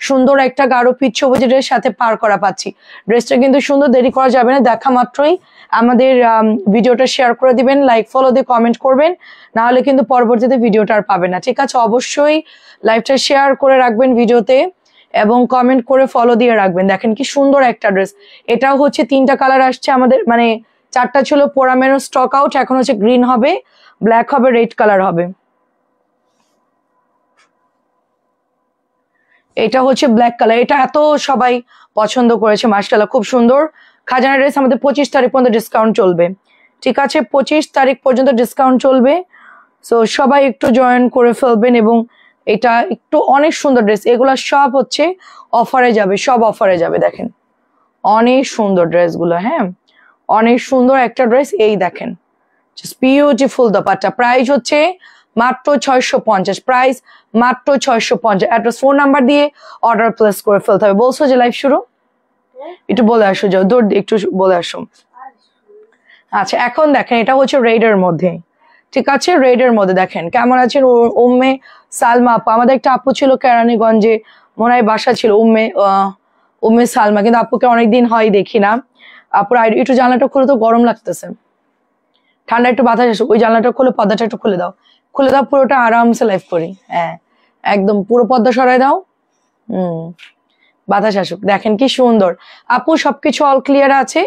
সুন্দর একটা গাঢ় পিচ সবুজের ড্রেস সাথে পার করা পাচ্ছি। ড্রেসটা কিন্তু সুন্দর, দেরি করা যাবে না, দেখা মাত্রই আমাদের ভিডিওটা শেয়ার করে দিবেন, লাইক ফলো দিয়ে কমেন্ট করবেন, না হলে কিন্তু পরবর্তীতে ভিডিওটা আর পাবেন না। ঠিক আছে, অবশ্যই লাইভটা শেয়ার করে রাখবেন ভিডিওতে এবং কমেন্ট করে ফলো দিয়ে রাখবেন। দেখেন কি সুন্দর একটা ড্রেস। এটাও হচ্ছে 3টা কালার আসছে আমাদের, মানে 4টা ছিল পোড়ামেরও স্টক আউট, এখন হচ্ছে গ্রিন হবে, ব্ল্যাক হবে, রেড কালার হবে। এটা হচ্ছে ব্ল্যাক কালার, এটা এত সবাই পছন্দ করেছে মাশাআল্লাহ, খুব সুন্দর। খাজানা ড্রেস আমাদের 25 তারিখ পর্যন্ত ডিসকাউন্ট চলবে। ঠিক আছে, 25 তারিখ পর্যন্ত ডিসকাউন্ট চলবে, সো সবাই একটু জয়েন করে ফেলবেন। এবং এটা একটু অনেক সুন্দর ড্রেস, এগুলা সব হচ্ছে অফারে যাবে, সব অফারে যাবে। দেখেন অনেক সুন্দর ড্রেসগুলো, হ্যাঁ অনেক সুন্দর একটা ড্রেস। এই দেখেন জাস্ট বিউটিফুল দোপাট্টা। প্রাইস হচ্ছে মাত্র 650, প্রাইস মাত্র 650। অ্যাড্রেস ফোন নাম্বার দিয়ে অর্ডার প্লেস করে ফেলতে হবে। বলছো যে লাইভ শুরু, একটু বলে আসো, যাও দৌড় একটু বলে আসো। আচ্ছা এখন দেখেন এটা হচ্ছে রেডের মধ্যে, ঠিক আছে রেডের মধ্যে। দেখেন কেমন আছেন উম্মে সালমা আপু, আমাদের একটা আপু ছিল কেরানীগঞ্জে, মনে হয় বাসা ছিল উম্মে সালমা, কিন্তু আপুকে অনেকদিন হয় দেখি না। আপুর একটু জানলাটা খুলে, তো গরম লাগতেছে, ঠান্ডা একটু বাতাস আসুক, ওই জানলাটা খুলে, পর্দাটা একটু খুলে দাও, খুলে দাও, পুরোটা আরামসে লাইভ করি। হ্যাঁ একদম পুরো পর্দা সরাই দাও, বাতাস আসুক। দেখেন কি সুন্দর আপু, সবকিছু অল ক্লিয়ার আছে।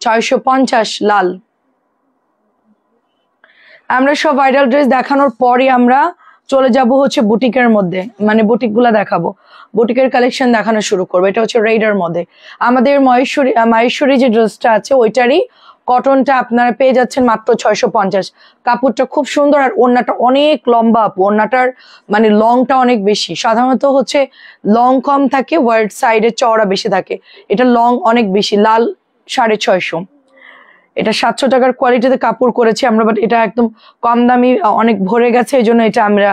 650 লাল। আমরা সব ভাইরাল ড্রেস দেখানোর পরে আমরা চলে যাব হচ্ছে বুটিকের মধ্যে, মানে বুটিক গুলা দেখাবো, বুটিকের কালেকশন দেখানো শুরু করবো। এটা হচ্ছে রেডের মধ্যে আমাদের মাহেশ্বরী যে ড্রেসটা আছে ওইটারই কটনটা আপনারা পেয়ে যাচ্ছেন মাত্র 650। কাপড়টা খুব সুন্দর, আর ওড়নাটা অনেক লম্বা আপু, ওড়নাটার মানে লংটা অনেক বেশি। সাধারণত হচ্ছে লং কম থাকে, ওয়াইড সাইডে চওড়া বেশি থাকে, এটা লং অনেক বেশি। লাল 650, এটা 700 টাকার কোয়ালিটিতে কাপড় করেছি আমরা, বাট এটা একদম কম দামি, অনেক ভরে গেছে, এই জন্য এটা আমরা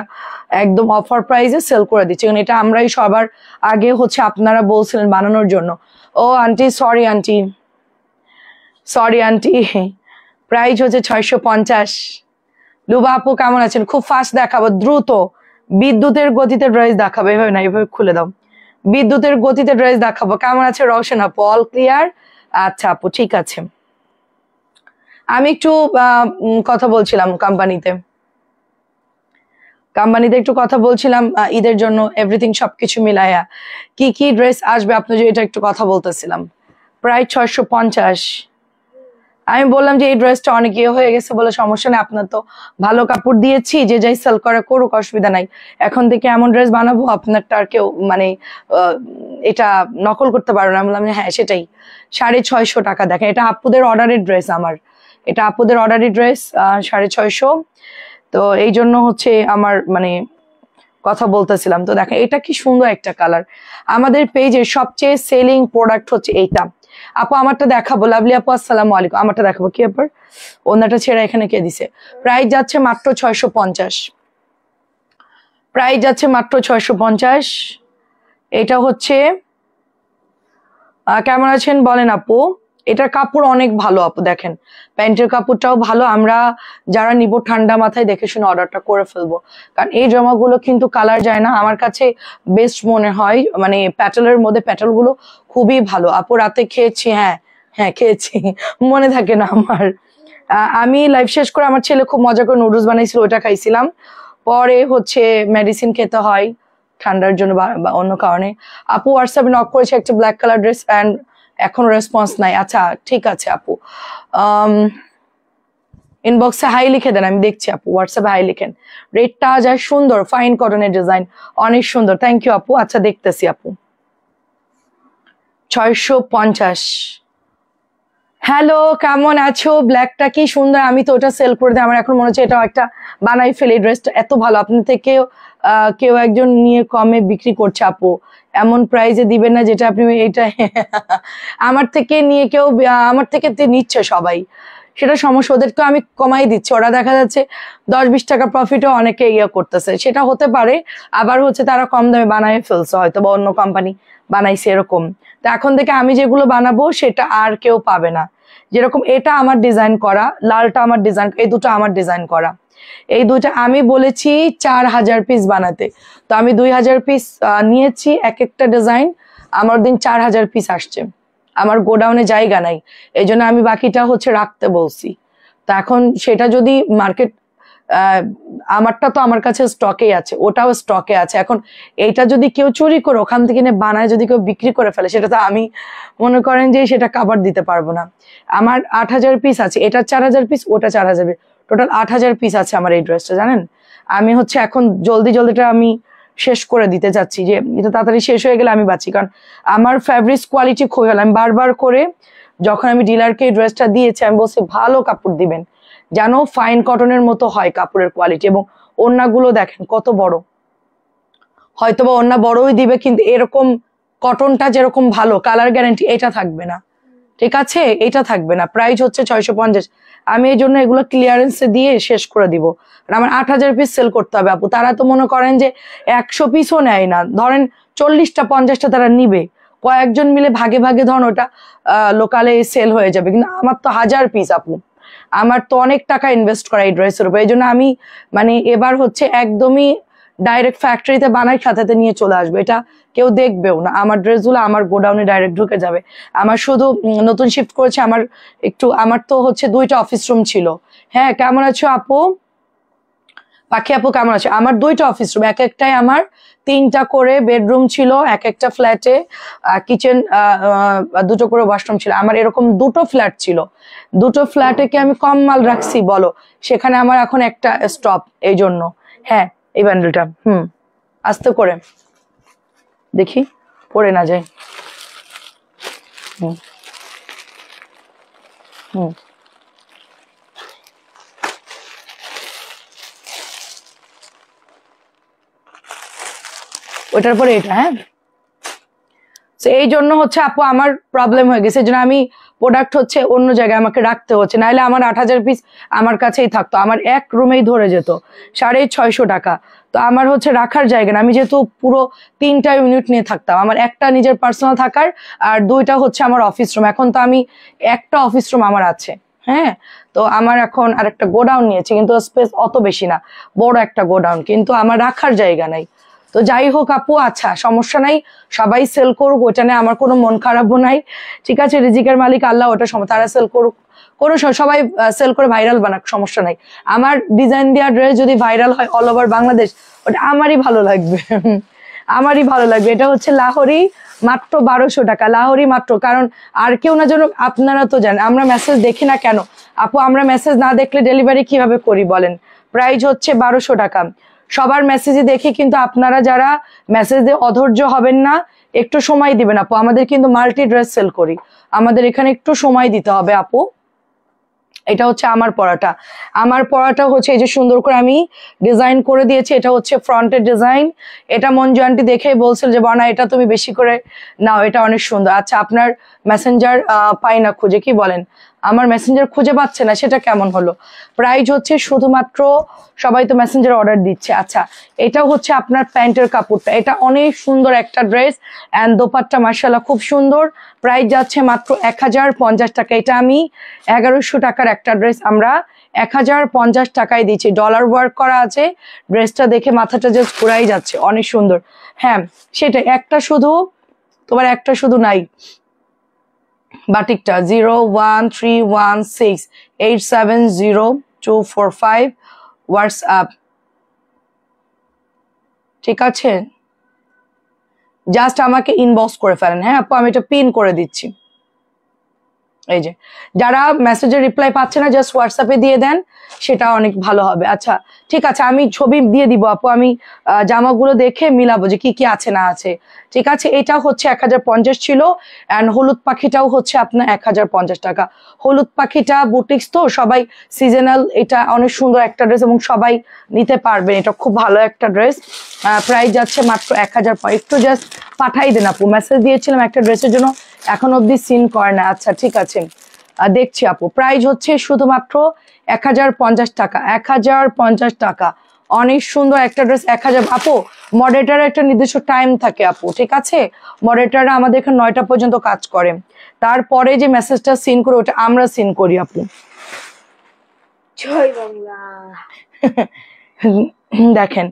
একদম অফার প্রাইসে সেল করে দিচ্ছি। কারণ এটা আমরাই সবার আগে হচ্ছে, আপনারা বলছিলেন বানানোর জন্য। ও aunty sorry aunty, sorry aunty, price হচ্ছে 650। লুবা আপু কেমন আছেন? খুব ফাস্ট দেখাবো, দ্রুত বিদ্যুতের গতিতে ড্রেস দেখাবো, এভাবে না, এভাবে খুলে দাও, বিদ্যুতের গতিতে ড্রেস দেখাবো। কেমন আছে রওশন আপু? All clear? আচ্ছা আপু ঠিক আছে। আমি একটু কথা বলছিলাম কোম্পানিতে একটু কথা বলছিলাম ঈদের জন্য এভরিথিং সবকিছু মিলাইয়া কি কি ড্রেস আসবে আপনি যে এটা একটু কথা বলতেছিলাম। প্রায় 650। আমি বললাম যে এই ড্রেসটা অনেক ইয়ে হয়ে গেছে বলে সমস্যা নেই, আপনার তো ভালো কাপড় দিয়েছি, যে যাই সেল করে করুক, অসুবিধা নাই। এখন থেকে এমন ড্রেস বানাবো আপনারটা আর কেউ মানে এটা নকল করতে পারবে না। আমি বললাম হ্যাঁ সেটাই। 650 টাকা। দেখেন এটা আপুদের অর্ডারের ড্রেস, আমার এটা আপুদের অর্ডারের ড্রেস 650। তো এই জন্য হচ্ছে আমার মানে কথা বলতেছিলাম। তো দেখেন এটা কি সুন্দর একটা কালার। আমাদের পেজের সবচেয়ে সেলিং প্রোডাক্ট হচ্ছে এইটা। আপু আমারটা দেখাবো, লাভলি আপু আসসালামু আলাইকুম। আমারটা দেখাবো কি আপনার ওনাটা ছেড়ে এখানে কে দিছে। প্রাইস যাচ্ছে মাত্র 650, প্রাইস যাচ্ছে মাত্র 650। এটা হচ্ছে কেমন আছেন বলেন আপু? এটার কাপড় অনেক ভালো আপু, দেখেন প্যান্টের কাপড়টাও ভালো। আমরা যারা নিব ঠান্ডা মাথায় দেখে শুনে অর্ডারটা করে ফেলবো, কারণ এই জামাগুলো কিন্তু কালার যায় না। আমার কাছে বেস্ট মনে হয়, মানে প্যাটেলের মধ্যে প্যাটেল গুলো খুবই ভালো। আপু রাতে খেয়েছি, হ্যাঁ হ্যাঁ খেয়েছি, মনে থাকে না আমার। আমি লাইভ শেষ করে আমার ছেলে খুব মজা করে নুডলস বানাইছিল, ওটা খাইছিলাম। পরে হচ্ছে মেডিসিন খেতে হয় ঠান্ডার জন্য বা অন্য কারণে। আপু হোয়াটসঅ্যাপে নক করেছে একটা ব্ল্যাক কালার ড্রেস, অ্যান্ড এখনো রেসপন্স নাই। আচ্ছা ঠিক আছে আপু, ইনবক্সে হাই লিখে দেন, আমি দেখছি আপু। হোয়াটসঅ্যাপে হাই লিখেন। রেডটা যায় সুন্দর, ফাইন কটনের ডিজাইন, অনেক সুন্দর। থ্যাংক ইউ আপু। আচ্ছা দেখতেছি আপু। 650। হ্যালো কেমন আছো? ব্ল্যাকটা কি সুন্দর, আমি তো ওটা সেল করে দিই। আমার এখন মনে হচ্ছে এটাও একটা বানাই ফেলি, ড্রেসটা এত ভালো। আপনি থেকে কেউ একজন নিয়ে কমে বিক্রি করছে আপু, এমন প্রাইজে দিবেন না যেটা আপনি এটা আমার থেকে নিয়ে কেউ আমার থেকে নিচ্ছে সবাই, সেটা সমস্যা। ওদেরকে আমি কমাই দিচ্ছি, ওরা দেখা যাচ্ছে 10-20 টাকা প্রফিটও অনেকে ইয়ে করতেছে, সেটা হতে পারে। আবার হচ্ছে তারা কম দামে বানায় ফেলছে হয়তো, বা অন্য কোম্পানি বানাইছে এরকম। তো এখন থেকে আমি যেগুলো বানাবো সেটা আর কেউ পাবে না, যেরকম এটা আমার ডিজাইন করা, লালটা আমার ডিজাইন, এই দুটো আমার ডিজাইন করা। এই দুইটা আমি বলেছি 4000 পিস বানাতে, তো আমি 2000 পিস নিয়েছি এক একটা ডিজাইন। আমার দিন 4000 পিস আসছে, আমার গোডাউনে জায়গা নাই, এই জন্য আমি বাকিটা হচ্ছে রাখতে বলছি। তো এখন সেটা যদি মার্কেট, আমারটা তো আমার কাছে স্টকেই আছে, ওটাও স্টকে আছে। এখন এইটা যদি কেউ চুরি করে ওখান থেকে নিয়ে বানায় যদি কেউ বিক্রি করে ফেলে, সেটা তো আমি মনে করেন যে সেটা কাভার দিতে পারবো না। আমার 8000 পিস আছে, এটা 4000 পিস, ওটা 4000 পিস, টোটাল 8000 পিস আছে আমার এই ড্রেসটা। জানেন আমি হচ্ছে এখন জলদি জলদিটা আমি শেষ করে দিতে চাচ্ছি, যে এটা তাড়াতাড়ি শেষ হয়ে গেলে আমি বাঁচি। কারণ আমার ফ্যাব্রিক্স কোয়ালিটি খুব ভালো। আমি বারবার করে যখন আমি ডিলারকে এই ড্রেসটা দিয়েছি আমি বলছি ভালো কাপড় দিবেন, যেন ফাইন কটনের মতো হয় কাপড়ের কোয়ালিটি। এবং ওড়নাগুলো দেখেন কত বড়, হয়তোবা ওড়না বড়ই দিবে কিন্তু এরকম কটনটা যেরকম ভালো, কালার গ্যারান্টি এটা থাকবে না, ঠিক আছে, এটা থাকবে না। প্রাইস হচ্ছে 650। আমি এই জন্য এগুলো ক্লিয়ারেন্সে দিয়ে শেষ করে দিব। আমার 8000 পিস সেল করতে হবে আপু। তারা তো মনে করেন যে 100 পিসও নেয় না, ধরেন 40টা 50টা তারা নিবে, কয়েকজন মিলে ভাগে ভাগে ধরেন ওটা লোকালে সেল হয়ে যাবে। কিন্তু আমার তো 1000 পিস আপু, আমার তো অনেক টাকা ইনভেস্ট করা এই ড্রেসের উপর। এই জন্য আমি মানে এবার হচ্ছে একদমই ডাইরেক্ট ফ্যাক্টরিতে বানাই, সাথে নিয়ে চলে আসবে, এটা কেউ দেখবেও না। আমার ড্রেসগুলো আমার গোডাউনে ডাইরেক্ট ঢুকে যাবে। আমার শুধু নতুন শিফট করেছে, আমার একটু, আমার তো হচ্ছে 2টা অফিস রুম ছিল। হ্যাঁ কেমন আছো আপু, পাখি আপু কেমন আছে? আমার 2টা অফিস রুম, এক একটাই আমার 3টা করে বেডরুম ছিল, এক একটা ফ্ল্যাটে কিচেন, 2টো করে ওয়াশরুম ছিল। আমার এরকম 2টো ফ্ল্যাট ছিল, 2টো ফ্ল্যাটে কি আমি কম মাল রাখছি বলো? সেখানে আমার এখন একটা স্টপ, এই জন্য। হ্যাঁ এই ব্যান্ডেলটা আস্তে করে দেখি পড়ে না যায়। ওইটার পরে এটা। হ্যাঁ এই জন্য হচ্ছে আপু আমার প্রবলেম হয়ে গেছে, এই জন্য আমি প্রোডাক্ট হচ্ছে অন্য জায়গায় আমাকে রাখতে হচ্ছে, নাহলে আমার 8000 পিস আমার কাছেই থাকতো, আমার এক রুমেই ধরে যেত 650 টাকা। তো আমার হচ্ছে রাখার জায়গা না, আমি যেহেতু পুরো 3টা ইউনিট নিয়ে থাকতাম, আমার একটা নিজের পার্সোনাল থাকার আর 2টা হচ্ছে আমার অফিস রুম। এখন তো আমি একটা অফিস রুম আমার আছে। হ্যাঁ তো আমার এখন আর একটা গোডাউন নিয়েছি, কিন্তু স্পেস অত বেশি না, বড় একটা গোডাউন, কিন্তু আমার রাখার জায়গা নাই। তো যাই হোক আপু, আচ্ছা সমস্যা নাই, সবাই সেল করুক, ওটা নিয়ে আমার কোনো মন খারাপও নাই, ঠিক আছে। রিজিকের মালিক আল্লাহ, ওটা তারা সেল করুক, কোনো সবাই সেল করে ভাইরাল বানাক, সমস্যা নাই। আমার ডিজাইন দেওয়া ড্রেস যদি ভাইরাল হয় অল ওভার বাংলাদেশ, ওটা আমারই ভালো লাগবে, আমারই ভালো লাগবে। এটা হচ্ছে লাহোরি, মাত্র 1200 টাকা, লাহোরি মাত্র। কারণ আর কেউ না যেন, আপনারা তো জানেন আমরা মেসেজ দেখি না কেন আপু, আমরা মেসেজ না দেখলে ডেলিভারি কিভাবে করি বলেন? প্রাইস হচ্ছে 1200 টাকা। সবার মেসেজই দেখি, কিন্তু আপনারা যারা মেসেজ দিয়ে অধৈর্য হবেন না, একটু সময় দিবেন আপু। আমাদের কিন্তু মাল্টি ড্রেস সেল করি, আমাদের এখানে একটু সময় দিতে হবে আপু। এটা হচ্ছে আমার পরাটা, আমার পরাটা হচ্ছে এই যে সুন্দর করে আমি ডিজাইন করে দিয়েছি, এটা হচ্ছে ফ্রন্টের ডিজাইন। এটা মঞ্জু আন্টি দেখেই বলছিল যে বনা এটা তুমি বেশি করে নাও, এটা অনেক সুন্দর। আচ্ছা আপনার মেসেঞ্জার পাই না খুঁজে, কি বলেন? আমার মেসেঞ্জার খুঁজে পাচ্ছে না, সেটা কেমন হলো? প্রাইস হচ্ছে শুধুমাত্র, সবাই তো মেসেঞ্জার অর্ডার দিচ্ছে। আচ্ছা এটাও হচ্ছে আপনার প্যান্টের কাপড়টা, এটা অনেক সুন্দর একটা ড্রেস, অ্যান্ড দোপাট্টা মাশাআল্লাহ খুব সুন্দর। প্রাইস যাচ্ছে মাত্র 1050 টাকা। এটা আমি 1100 টাকার একটা ড্রেস আমরা 1050 টাকায় দিচ্ছি, ডলার ওয়ার্ক করা আছে। ড্রেসটা দেখে মাথাটা জাস্ট ঘুরাই যাচ্ছে, অনেক সুন্দর। হ্যাঁ সেটা একটা শুধু, তোমার একটা শুধু নাই, বাটিকটা 01316870245 হোয়াটসঅ্যাপ, ঠিক আছে? জাস্ট আমাকে ইনবক্স করে ফেলেন। হ্যাঁ আপু আমি এটা পিন করে দিচ্ছি। এই যে যারা মেসেজের রিপ্লাই পাচ্ছে না, জাস্ট হোয়াটসঅ্যাপে দিয়ে দেন, সেটা অনেক ভালো হবে। আচ্ছা ঠিক আছে, আমি ছবি দিয়ে দিব আপু, আমি জামাগুলো দেখে মিলাবো যে কি কি আছে না আছে, ঠিক আছে। এটা হচ্ছে 1050 ছিল, অ্যান্ড হলুদ পাখিটাও হচ্ছে আপনার 1050 টাকা। হলুদ পাখিটা বুটিক্স তো, সবাই সিজনাল, এটা অনেক সুন্দর একটা ড্রেস এবং সবাই নিতে পারবেন, এটা খুব ভালো একটা ড্রেস। প্রাইস যাচ্ছে মাত্র 1000। একটু জাস্ট পাঠাই দেন আপু, মেসেজ দিয়েছিলাম একটা ড্রেসের জন্য, এখন অব্দি সিন করে না। আচ্ছা ঠিক আছে দেখছি আপু। প্রাইস হচ্ছে শুধুমাত্র 1050 টাকা, 1050 টাকা, অনেক সুন্দর একটা ড্রেস 1000। আপু মডারেটার একটা নির্দিষ্ট টাইম থাকে আপু, ঠিক আছে? মডারেটাররা আমাদের এখানে 9টা পর্যন্ত কাজ করে, তারপরে যে মেসেজটা সিন করে ওটা আমরা সিন করি আপু। জয় বাংলা। দেখেন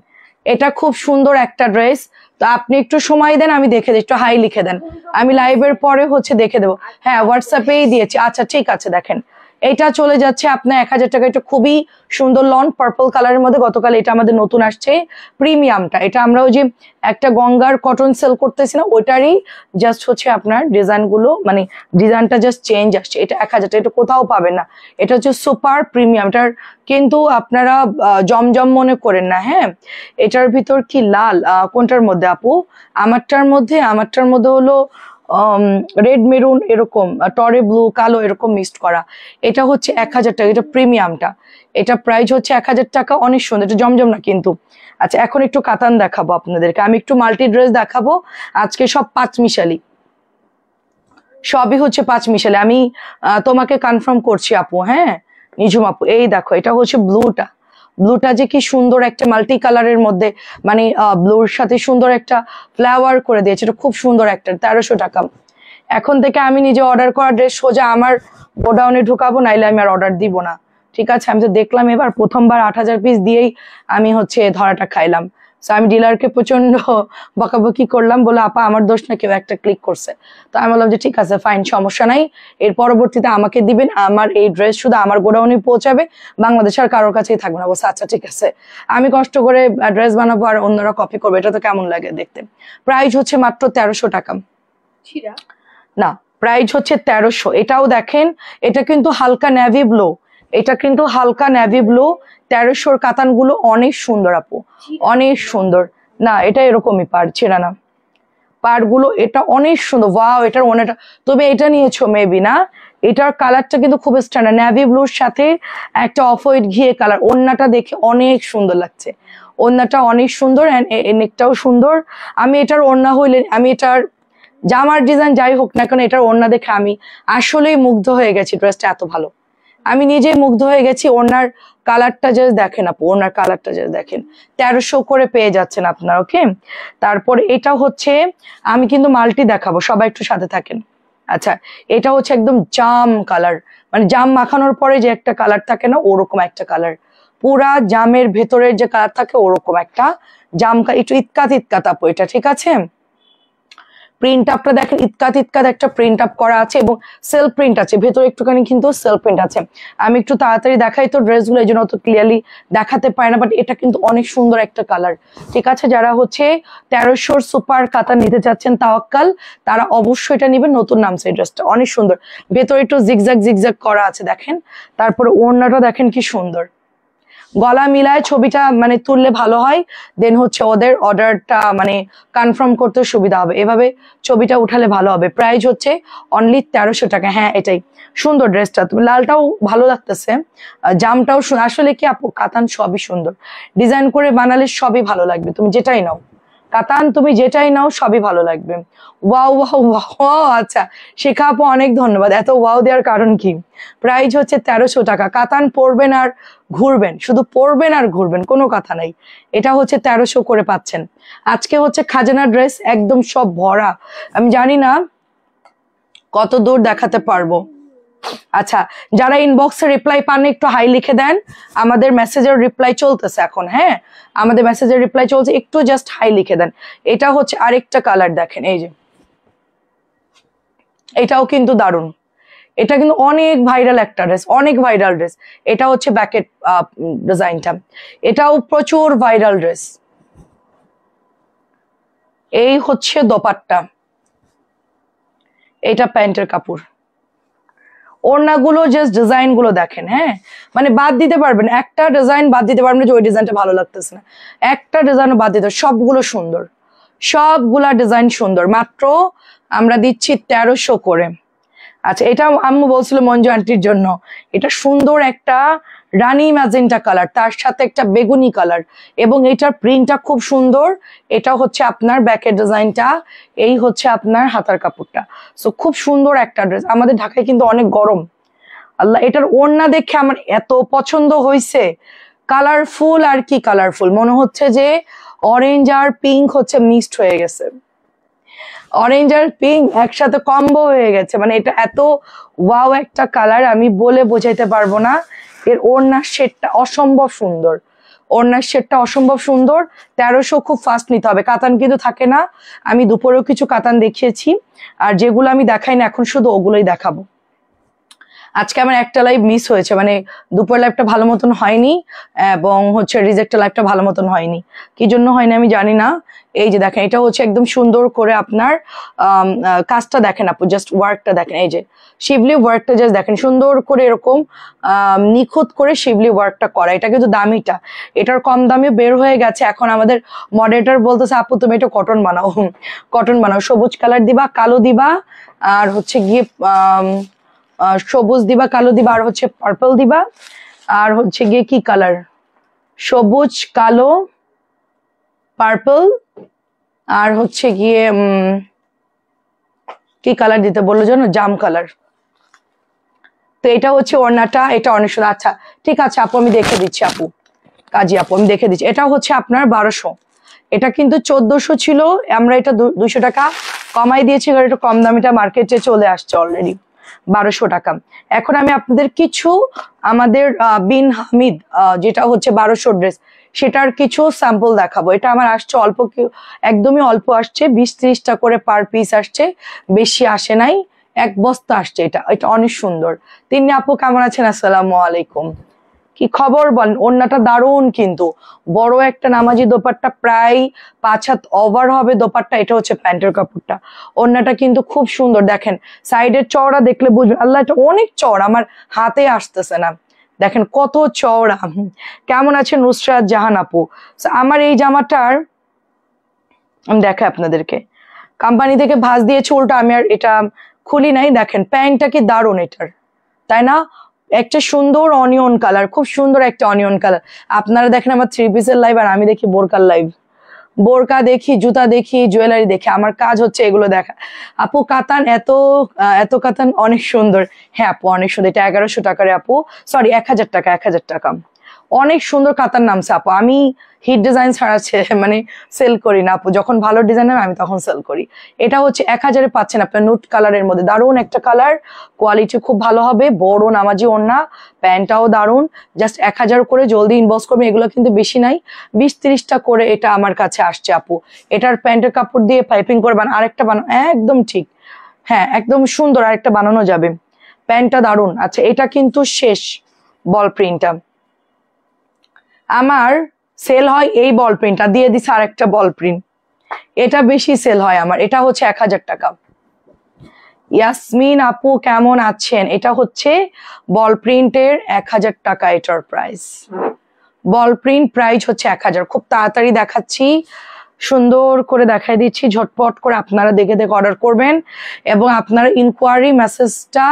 এটা খুব সুন্দর একটা ড্রেস, তো আপনি একটু সময় দেন, আমি দেখে দিই, একটু হাই লিখে দেন, আমি লাইভের পরে হচ্ছে দেখে দেবো। হ্যাঁ হোয়াটসঅ্যাপেই দিয়েছি। আচ্ছা ঠিক আছে। দেখেন এটা চলে যাচ্ছে আপনার 1000 টাকা। এটা খুবই সুন্দর লন পার্পল কালারের মধ্যে, গতকাল এটা আমাদের নতুন আসছে প্রিমিয়ামটা। এটা আমরা ওই যে একটা গঙ্গার কটন সেল করতেছি না, ওইটারই জাস্ট হচ্ছে আপনার ডিজাইন গুলো, মানে ডিজাইনটা জাস্ট চেঞ্জ আসছে। এটা 1000 টাকা, এটা কোথাও পাবেন না। এটা হচ্ছে সুপার প্রিমিয়াম। এটার কিন্তু আপনারা জমজম মনে করেন না। হ্যাঁ এটার ভিতর কি লাল, কোনটার মধ্যে আপু? আমারটার মধ্যে হলো রেড মেরুন এরকম, টরে ব্লু কালো এরকম মিক্সড করা। এটা হচ্ছে 1000 টাকা, এটা প্রিমিয়ামটা। এটা প্রাইস হচ্ছে 1000 টাকা। অনেক সুন্দর, এটা জমজম না কিন্তু। আচ্ছা এখন একটু কাতান দেখাবো আপনাদেরকে, আমি একটু মাল্টি ড্রেস দেখাবো আজকে, সব 5 মিশালি, সবই হচ্ছে 5 মিশালি। আমি তোমাকে কনফার্ম করছি আপু। হ্যাঁ নিঝুম আপু, এই দেখো এটা হচ্ছে ব্লুটা যে কি সুন্দর একটা মাল্টি কালারের মধ্যে, মানে ব্লুর সাথে সুন্দর একটা ফ্লাওয়ার করে দিয়েছে। এটা খুব সুন্দর একটা, 1300 টাকা। এখন থেকে আমি নিজে অর্ডার করা ড্রেস সোজা আমার গোডাউনে ঢুকাবো, নাইলে আমি আর অর্ডার দিব না, ঠিক আছে? আমি তো দেখলাম এবার প্রথমবার 8000 পিস দিয়েই আমি হচ্ছে ধরাটা খাইলাম। তো আমি ডিলারকে প্রচন্ড বকাবকি করলাম, বলে আপা আমার দোষ না, কেউ একটা ক্লিক করছে। তো আমি বললাম যে ঠিক আছে ফাইন, সমস্যা নাই, এর পরবর্তীতে আমাকে দিবেন, আমার এই ড্রেস শুধু আমার গোডাউনে পৌঁছাবে, বাংলাদেশের কারোর কাছেই থাকবে না। বলছে আচ্ছা ঠিক আছে। আমি কষ্ট করে ড্রেস বানাবো আর অন্যরা কপি করবে, এটা তো কেমন লাগে দেখতে। প্রাইস হচ্ছে মাত্র 1300 টাকা। না প্রাইস হচ্ছে 1300। এটাও দেখেন, এটা কিন্তু হালকা নেভি ব্লু, এটা কিন্তু হালকা নেভি ব্লু। 1300 কাতান গুলো অনেক সুন্দর আপু, অনেক সুন্দর। না এটা এরকমই পার ছেড়া না, পার গুলো এটা অনেক সুন্দর। ওয়াও এটার ওনাটা, তবে এটা নিয়েছো মেবি না, এটার কালারটা কিন্তু খুব স্ট্যান্ডার্ড, নেভি ব্লুর সাথে একটা অফ হোয়াইট ঘিয়ে কালার। ওড়নাটা দেখে অনেক সুন্দর লাগছে, ওড়নাটা অনেক সুন্দর, নেকটাও সুন্দর। আমি এটার ওড়না হইলে, আমি এটার জামার ডিজাইন যাই হোক না কেন, এটার ওড়না দেখে আমি আসলেই মুগ্ধ হয়ে গেছি। ড্রেসটা এত ভালো, আমি নিজেই মুগ্ধ হয়ে গেছি। ওড়নার কালারটা জাস্ট দেখেন আপু, ওড়নার কালারটা জাস্ট দেখেন। 1300 করে পেয়ে যাচ্ছেন আপনারা। ওকে, তারপরে এটা হচ্ছে, আমি কিন্তু মাল্টি দেখাবো, সবাই একটু সাথে থাকেন। আচ্ছা এটা হচ্ছে একদম জাম কালার, মানে জাম মাখানোর পরে যে একটা কালার থাকে না, ওরকম একটা কালার। পুরা জামের ভেতরের যে কালার থাকে ওরকম একটা জাম, একটু ইতকাত আপু এটা, ঠিক আছে? প্রিন্ট আপটা দেখেন, ইতকাত একটা প্রিন্ট আপ করা আছে এবং সেলফ প্রিন্ট আছে ভেতরে, একটুখানি কিন্তু সেলফ প্রিন্ট আছে। আমি একটু তাড়াতাড়ি দেখাই তো ড্রেসগুলো, এই জন্য অত ক্লিয়ারলি দেখাতে পারি না, বাট এটা কিন্তু অনেক সুন্দর একটা কালার, ঠিক আছে? যারা হচ্ছে 1300 সুপার কাতান নিতে চাচ্ছেন তাওয়াক্কাল, তারা অবশ্যই এটা নেবেন। নতুন নামছে এই ড্রেসটা, অনেক সুন্দর। ভেতরে একটু জিগজ্যাগ করা আছে দেখেন। তারপরে ওড়নাটা দেখেন কি সুন্দর, গলা মিলায় ছবিটা মানে তুললে ভালো হয়, দেন হচ্ছে ওদের অর্ডারটা মানে কনফার্ম করতে সুবিধা হবে, এভাবে ছবিটা উঠালে ভালো হবে। প্রাইস হচ্ছে অনলি 1300 টাকা। হ্যাঁ এটাই সুন্দর ড্রেসটা, তুমি লালটাও ভালো লাগতেছে, জামটাও আসলে কি আপু কাতান সবই সুন্দর, ডিজাইন করে বানালে সবই ভালো লাগবে, তুমি যেটাই নাও কাতান, তুমি যেটাই নাও সবই ভালো লাগবে। Wow wow wow. আচ্ছা শেখা আপু অনেক ধন্যবাদ, এত ওয়াও দেওয়ার কারণ কি? প্রাইস হচ্ছে 1300 টাকা। কাতান পরবেন আর ঘুরবেন, শুধু পরবেন আর ঘুরবেন, কোনো কথা নাই। এটা হচ্ছে 1300 করে পাচ্ছেন। আজকে হচ্ছে খাজানা ড্রেস একদম সব ভরা, আমি জানি না কত দূর দেখাতে পারবো। আচ্ছা যারা ইনবক্সে রিপ্লাই পান একটু হাই লিখে দেন, আমাদের মেসেজের রিপ্লাই চলতেছে এখন। হ্যাঁ আমাদের মেসেজের রিপ্লাই চলছে, একটু জাস্ট হাই লিখে দেন। এটা হচ্ছে আরেকটা কালার দেখেন, এই যে এটাও কিন্তু দারুণ, এটা কিন্তু অনেক ভাইরাল একটা ড্রেস, অনেক ভাইরাল ড্রেস। এটা হচ্ছে ব্যাকেট ডিজাইনটা, এটাও প্রচুর ভাইরাল ড্রেস। এই হচ্ছে দোপাট্টা, এটা প্যান্টের কাপড়। ওড়নাগুলো জাস্ট ডিজাইন গুলো দেখেন। হ্যাঁ মানে বাদ দিতে পারবেন, একটা ডিজাইন বাদ দিতে পারবেন যে ওই ডিজাইনটা ভালো লাগতেছে না, একটা ডিজাইনও বাদ দিতে, সবগুলো সুন্দর, সবগুলা ডিজাইন সুন্দর। মাত্র আমরা দিচ্ছি 1300 করে। আচ্ছা এটা আম্মু বলছিল মঞ্জু আন্টির জন্য, এটা সুন্দর একটা রানী ম্যাজেন্টা কালার, তার সাথে একটা বেগুনি কালার, এবং এটার প্রিন্টটা খুব সুন্দর। এটা হচ্ছে আপনার ব্যাকের ডিজাইনটা, এই হচ্ছে আপনার হাতার কাপড়টা। সো খুব সুন্দর একটা ড্রেস। আমাদের ঢাকায় কিন্তু অনেক গরম, আল্লাহ এটার ওড়না দেখে আমার এত পছন্দ হয়েছে, কালারফুল আর কি কালারফুল, মনে হচ্ছে যে অরেঞ্জ আর পিঙ্ক হচ্ছে মিক্সড হয়ে গেছে, অরেঞ্জ আর পিঙ্ক একসাথে কম্বো হয়ে গেছে। মানে এটা এত ওয়াও একটা কালার, আমি বলে বোঝাইতে পারবো না। এর ওড়নার শেডটা অসম্ভব সুন্দর, ওড়নার শেডটা অসম্ভব সুন্দর। 1300 খুব ফাস্ট নিতে হবে, কাতান কিন্তু থাকে না। আমি দুপুরেও কিছু কাতান দেখিয়েছি, আর যেগুলো আমি দেখাই না এখন শুধু ওগুলোই দেখাবো। আজকে আমার একটা লাইভ মিস হয়েছে, মানে দুপুর লাইভটা ভালো মতন হয়নি, এবং হচ্ছে রিজেক্টের লাইভটা ভালো মতন হয়নি। কি জন্য হয়নি আমি জানি না। এই যে দেখেন, এটা হচ্ছে একদম সুন্দর করে আপনার কাজটা দেখেন আপু, জাস্ট ওয়ার্কটা দেখেন। এই যে শিবলি ওয়ার্কটা জাস্ট দেখেন, সুন্দর করে এরকম নিখুঁত করে শিবলি ওয়ার্কটা করা। এটা কিন্তু দামিটা, এটার কম দামে বের হয়ে গেছে। এখন আমাদের মডারেটর বলতেছে আপু তুমি এটা কটন বানাও, কটন বানাও, সবুজ কালার দিবা, কালো দিবা, আর হচ্ছে গিয়ে সবুজ দিবা, কালো দিবা, আর হচ্ছে পার্পল দিবা, আর হচ্ছে গিয়ে কি কালার, সবুজ, কালো, পার্পল, আর হচ্ছে গিয়ে কি কালার দিতে বললো জানো, জাম কালার। তো এটা হচ্ছে ওড়নাটা, এটা অনেক সুন্দর। আচ্ছা ঠিক আছে আপু, আমি দেখে দিচ্ছি আপু, কাজী আপু আমি দেখে দিচ্ছি। এটা হচ্ছে আপনার 1200, এটা কিন্তু 1400 ছিল, আমরা এটা 200 টাকা কমাই দিয়েছি, কারণ এটা কম দামিটা মার্কেটে চলে আসছে অলরেডি 1200 টাকা। এখন আমি আপনাদের কিছু আমাদের বিন হামিদ যেটা হচ্ছে 1200 ড্রেস, সেটার কিছু স্যাম্পল দেখাবো। এটা আমার আসছে অল্প, একদমই অল্প আসছে, 20-30টা করে পার পিস আসছে, বেশি আসে নাই, এক বস্তা আসছে। এটা এটা অনেক সুন্দর। তিনি আপু কেমন আছেন? আসসালামু আলাইকুম, কি খবর বলেন? ওড়নাটা দারুণ, কিন্তু বড় একটা নামাজি দোপাট্টা, প্রায় 5 হাত ওভার হবে দোপাট্টা। এটা হচ্ছে প্যান্টের কাপড়টা, ওড়নাটা কিন্তু খুব সুন্দর। দেখেন সাইডের চওড়া দেখলে বুঝবেন, আল্লাহ এটা অনেক চওড়া, আমার হাতে আসতেছে না, দেখেন কত চওড়া। কেমন আছে নুসরাত জাহান আপু? আমার এই জামাটার আমি দেখাই আপনাদেরকে, কোম্পানি থেকে ভাঁজ দিয়েছে উল্টো, আমি আর এটা খুলি নাই। দেখেন প্যান্টটা কি দারুণ এটার, তাই না? একটা সুন্দর অনিয়ন কালার, খুব সুন্দর একটা অনিয়ন কালার। আপনারা দেখেন আমার 3 পিসের লাইভ, আর আমি দেখি বোরকার লাইভ, বোরকা দেখি, জুতা দেখি, জুয়েলারি দেখি, আমার কাজ হচ্ছে এগুলো দেখা। আপু কাতান এত এত কাতান অনেক সুন্দর। হ্যাঁ আপু অনেক সুন্দর, এটা 1100 টাকারে আপু, সরি 1000 টাকা, 1000 টাকা। অনেক সুন্দর কাতার নামছে আপু। আমি হিট ডিজাইন ছাড়া মানে সেল করি না আপু, যখন ভালো ডিজাইন হয় আমি তখন সেল করি। এটা হচ্ছে 1000-এ পাচ্ছেন আপনার নুট কালারের মধ্যে, দারুণ একটা কালার, কোয়ালিটি খুব ভালো হবে, বড় নামাজি ওড়না, প্যান্টটাও দারুণ। জাস্ট 1000 করে, জলদি ইনবক্স করবেন, এগুলো কিন্তু বেশি নাই, 20-30টা করে এটা আমার কাছে আসছে আপু। এটার প্যান্টের কাপড় দিয়ে পাইপিং করে আরেকটা বানানো, একদম ঠিক, হ্যাঁ একদম সুন্দর, আরেকটা বানানো যাবে। প্যান্টটা দারুণ। আচ্ছা এটা কিন্তু শেষ বল প্রিন্টটা, আমার সেল হয় এই বল প্রিন্টটা, দিয়ে দিছে আরেকটা বল প্রিন্ট, এটা বেশি সেল হয় আমার। এটা হচ্ছে 1000 টাকা। ইয়াসমিন আপু কেমন আছেন? এটা হচ্ছে বল প্রিন্টের 1000 টাকা এটার প্রাইস, বল প্রিন্ট প্রাইস হচ্ছে 1000। খুব তাড়াতাড়ি দেখাচ্ছি, সুন্দর করে দেখাই দিচ্ছি, ঝটপট করে আপনারা দেখে দেখে অর্ডার করবেন। এবং আপনারা ইনকোয়ারি মেসেজটা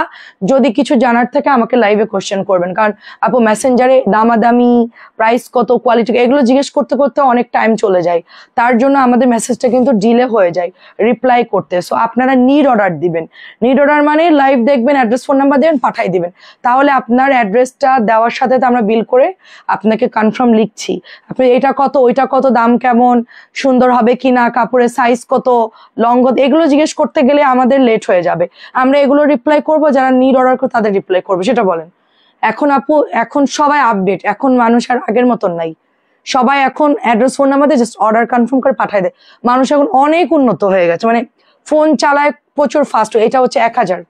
যদি কিছু জানার থাকে আমাকে লাইভে কোশ্চেন করবেন, কারণ আপু মেসেঞ্জারে দামাদামি, প্রাইস কত, কোয়ালিটি, এগুলো জিজ্ঞেস করতে করতে অনেক টাইম চলে যায়, তার জন্য আমাদের মেসেজটা কিন্তু ডিলে হয়ে যায় রিপ্লাই করতে। সো আপনারা নিড অর্ডার দিবেন, নিড অর্ডার মানে লাইভ দেখবেন, অ্যাড্রেস ফোন নাম্বার দেবেন, পাঠাই দিবেন, তাহলে আপনার অ্যাড্রেসটা দেওয়ার সাথে আমরা বিল করে আপনাকে কনফার্ম লিখছি, আপনি এটা কত, ওইটা কত, দাম কেমন, সুন্দর হবে কিনা, কাপড়ের সাইজ কত, লং কত, এগুলো জিজ্ঞেস করতে গেলে আমাদের লেট হয়ে যাবে। আমরা এগুলো রিপ্লাই করব, যারা নিড অর্ডার করে তাদের রিপ্লাই করবো, সেটা বলেন। এখন আপু এখন সবাই আপডেট, এখন মানুষ আর আগের মতন নাই, সবাই এখন অ্যাড্রেস ফোন নাম্বার দিয়ে জাস্ট অর্ডার কনফার্ম করে পাঠায় দেয়। মানুষ এখন অনেক উন্নত হয়ে গেছে, মানে ফোন চালায় প্রচুর ফাস্ট। এটা হচ্ছে 1000,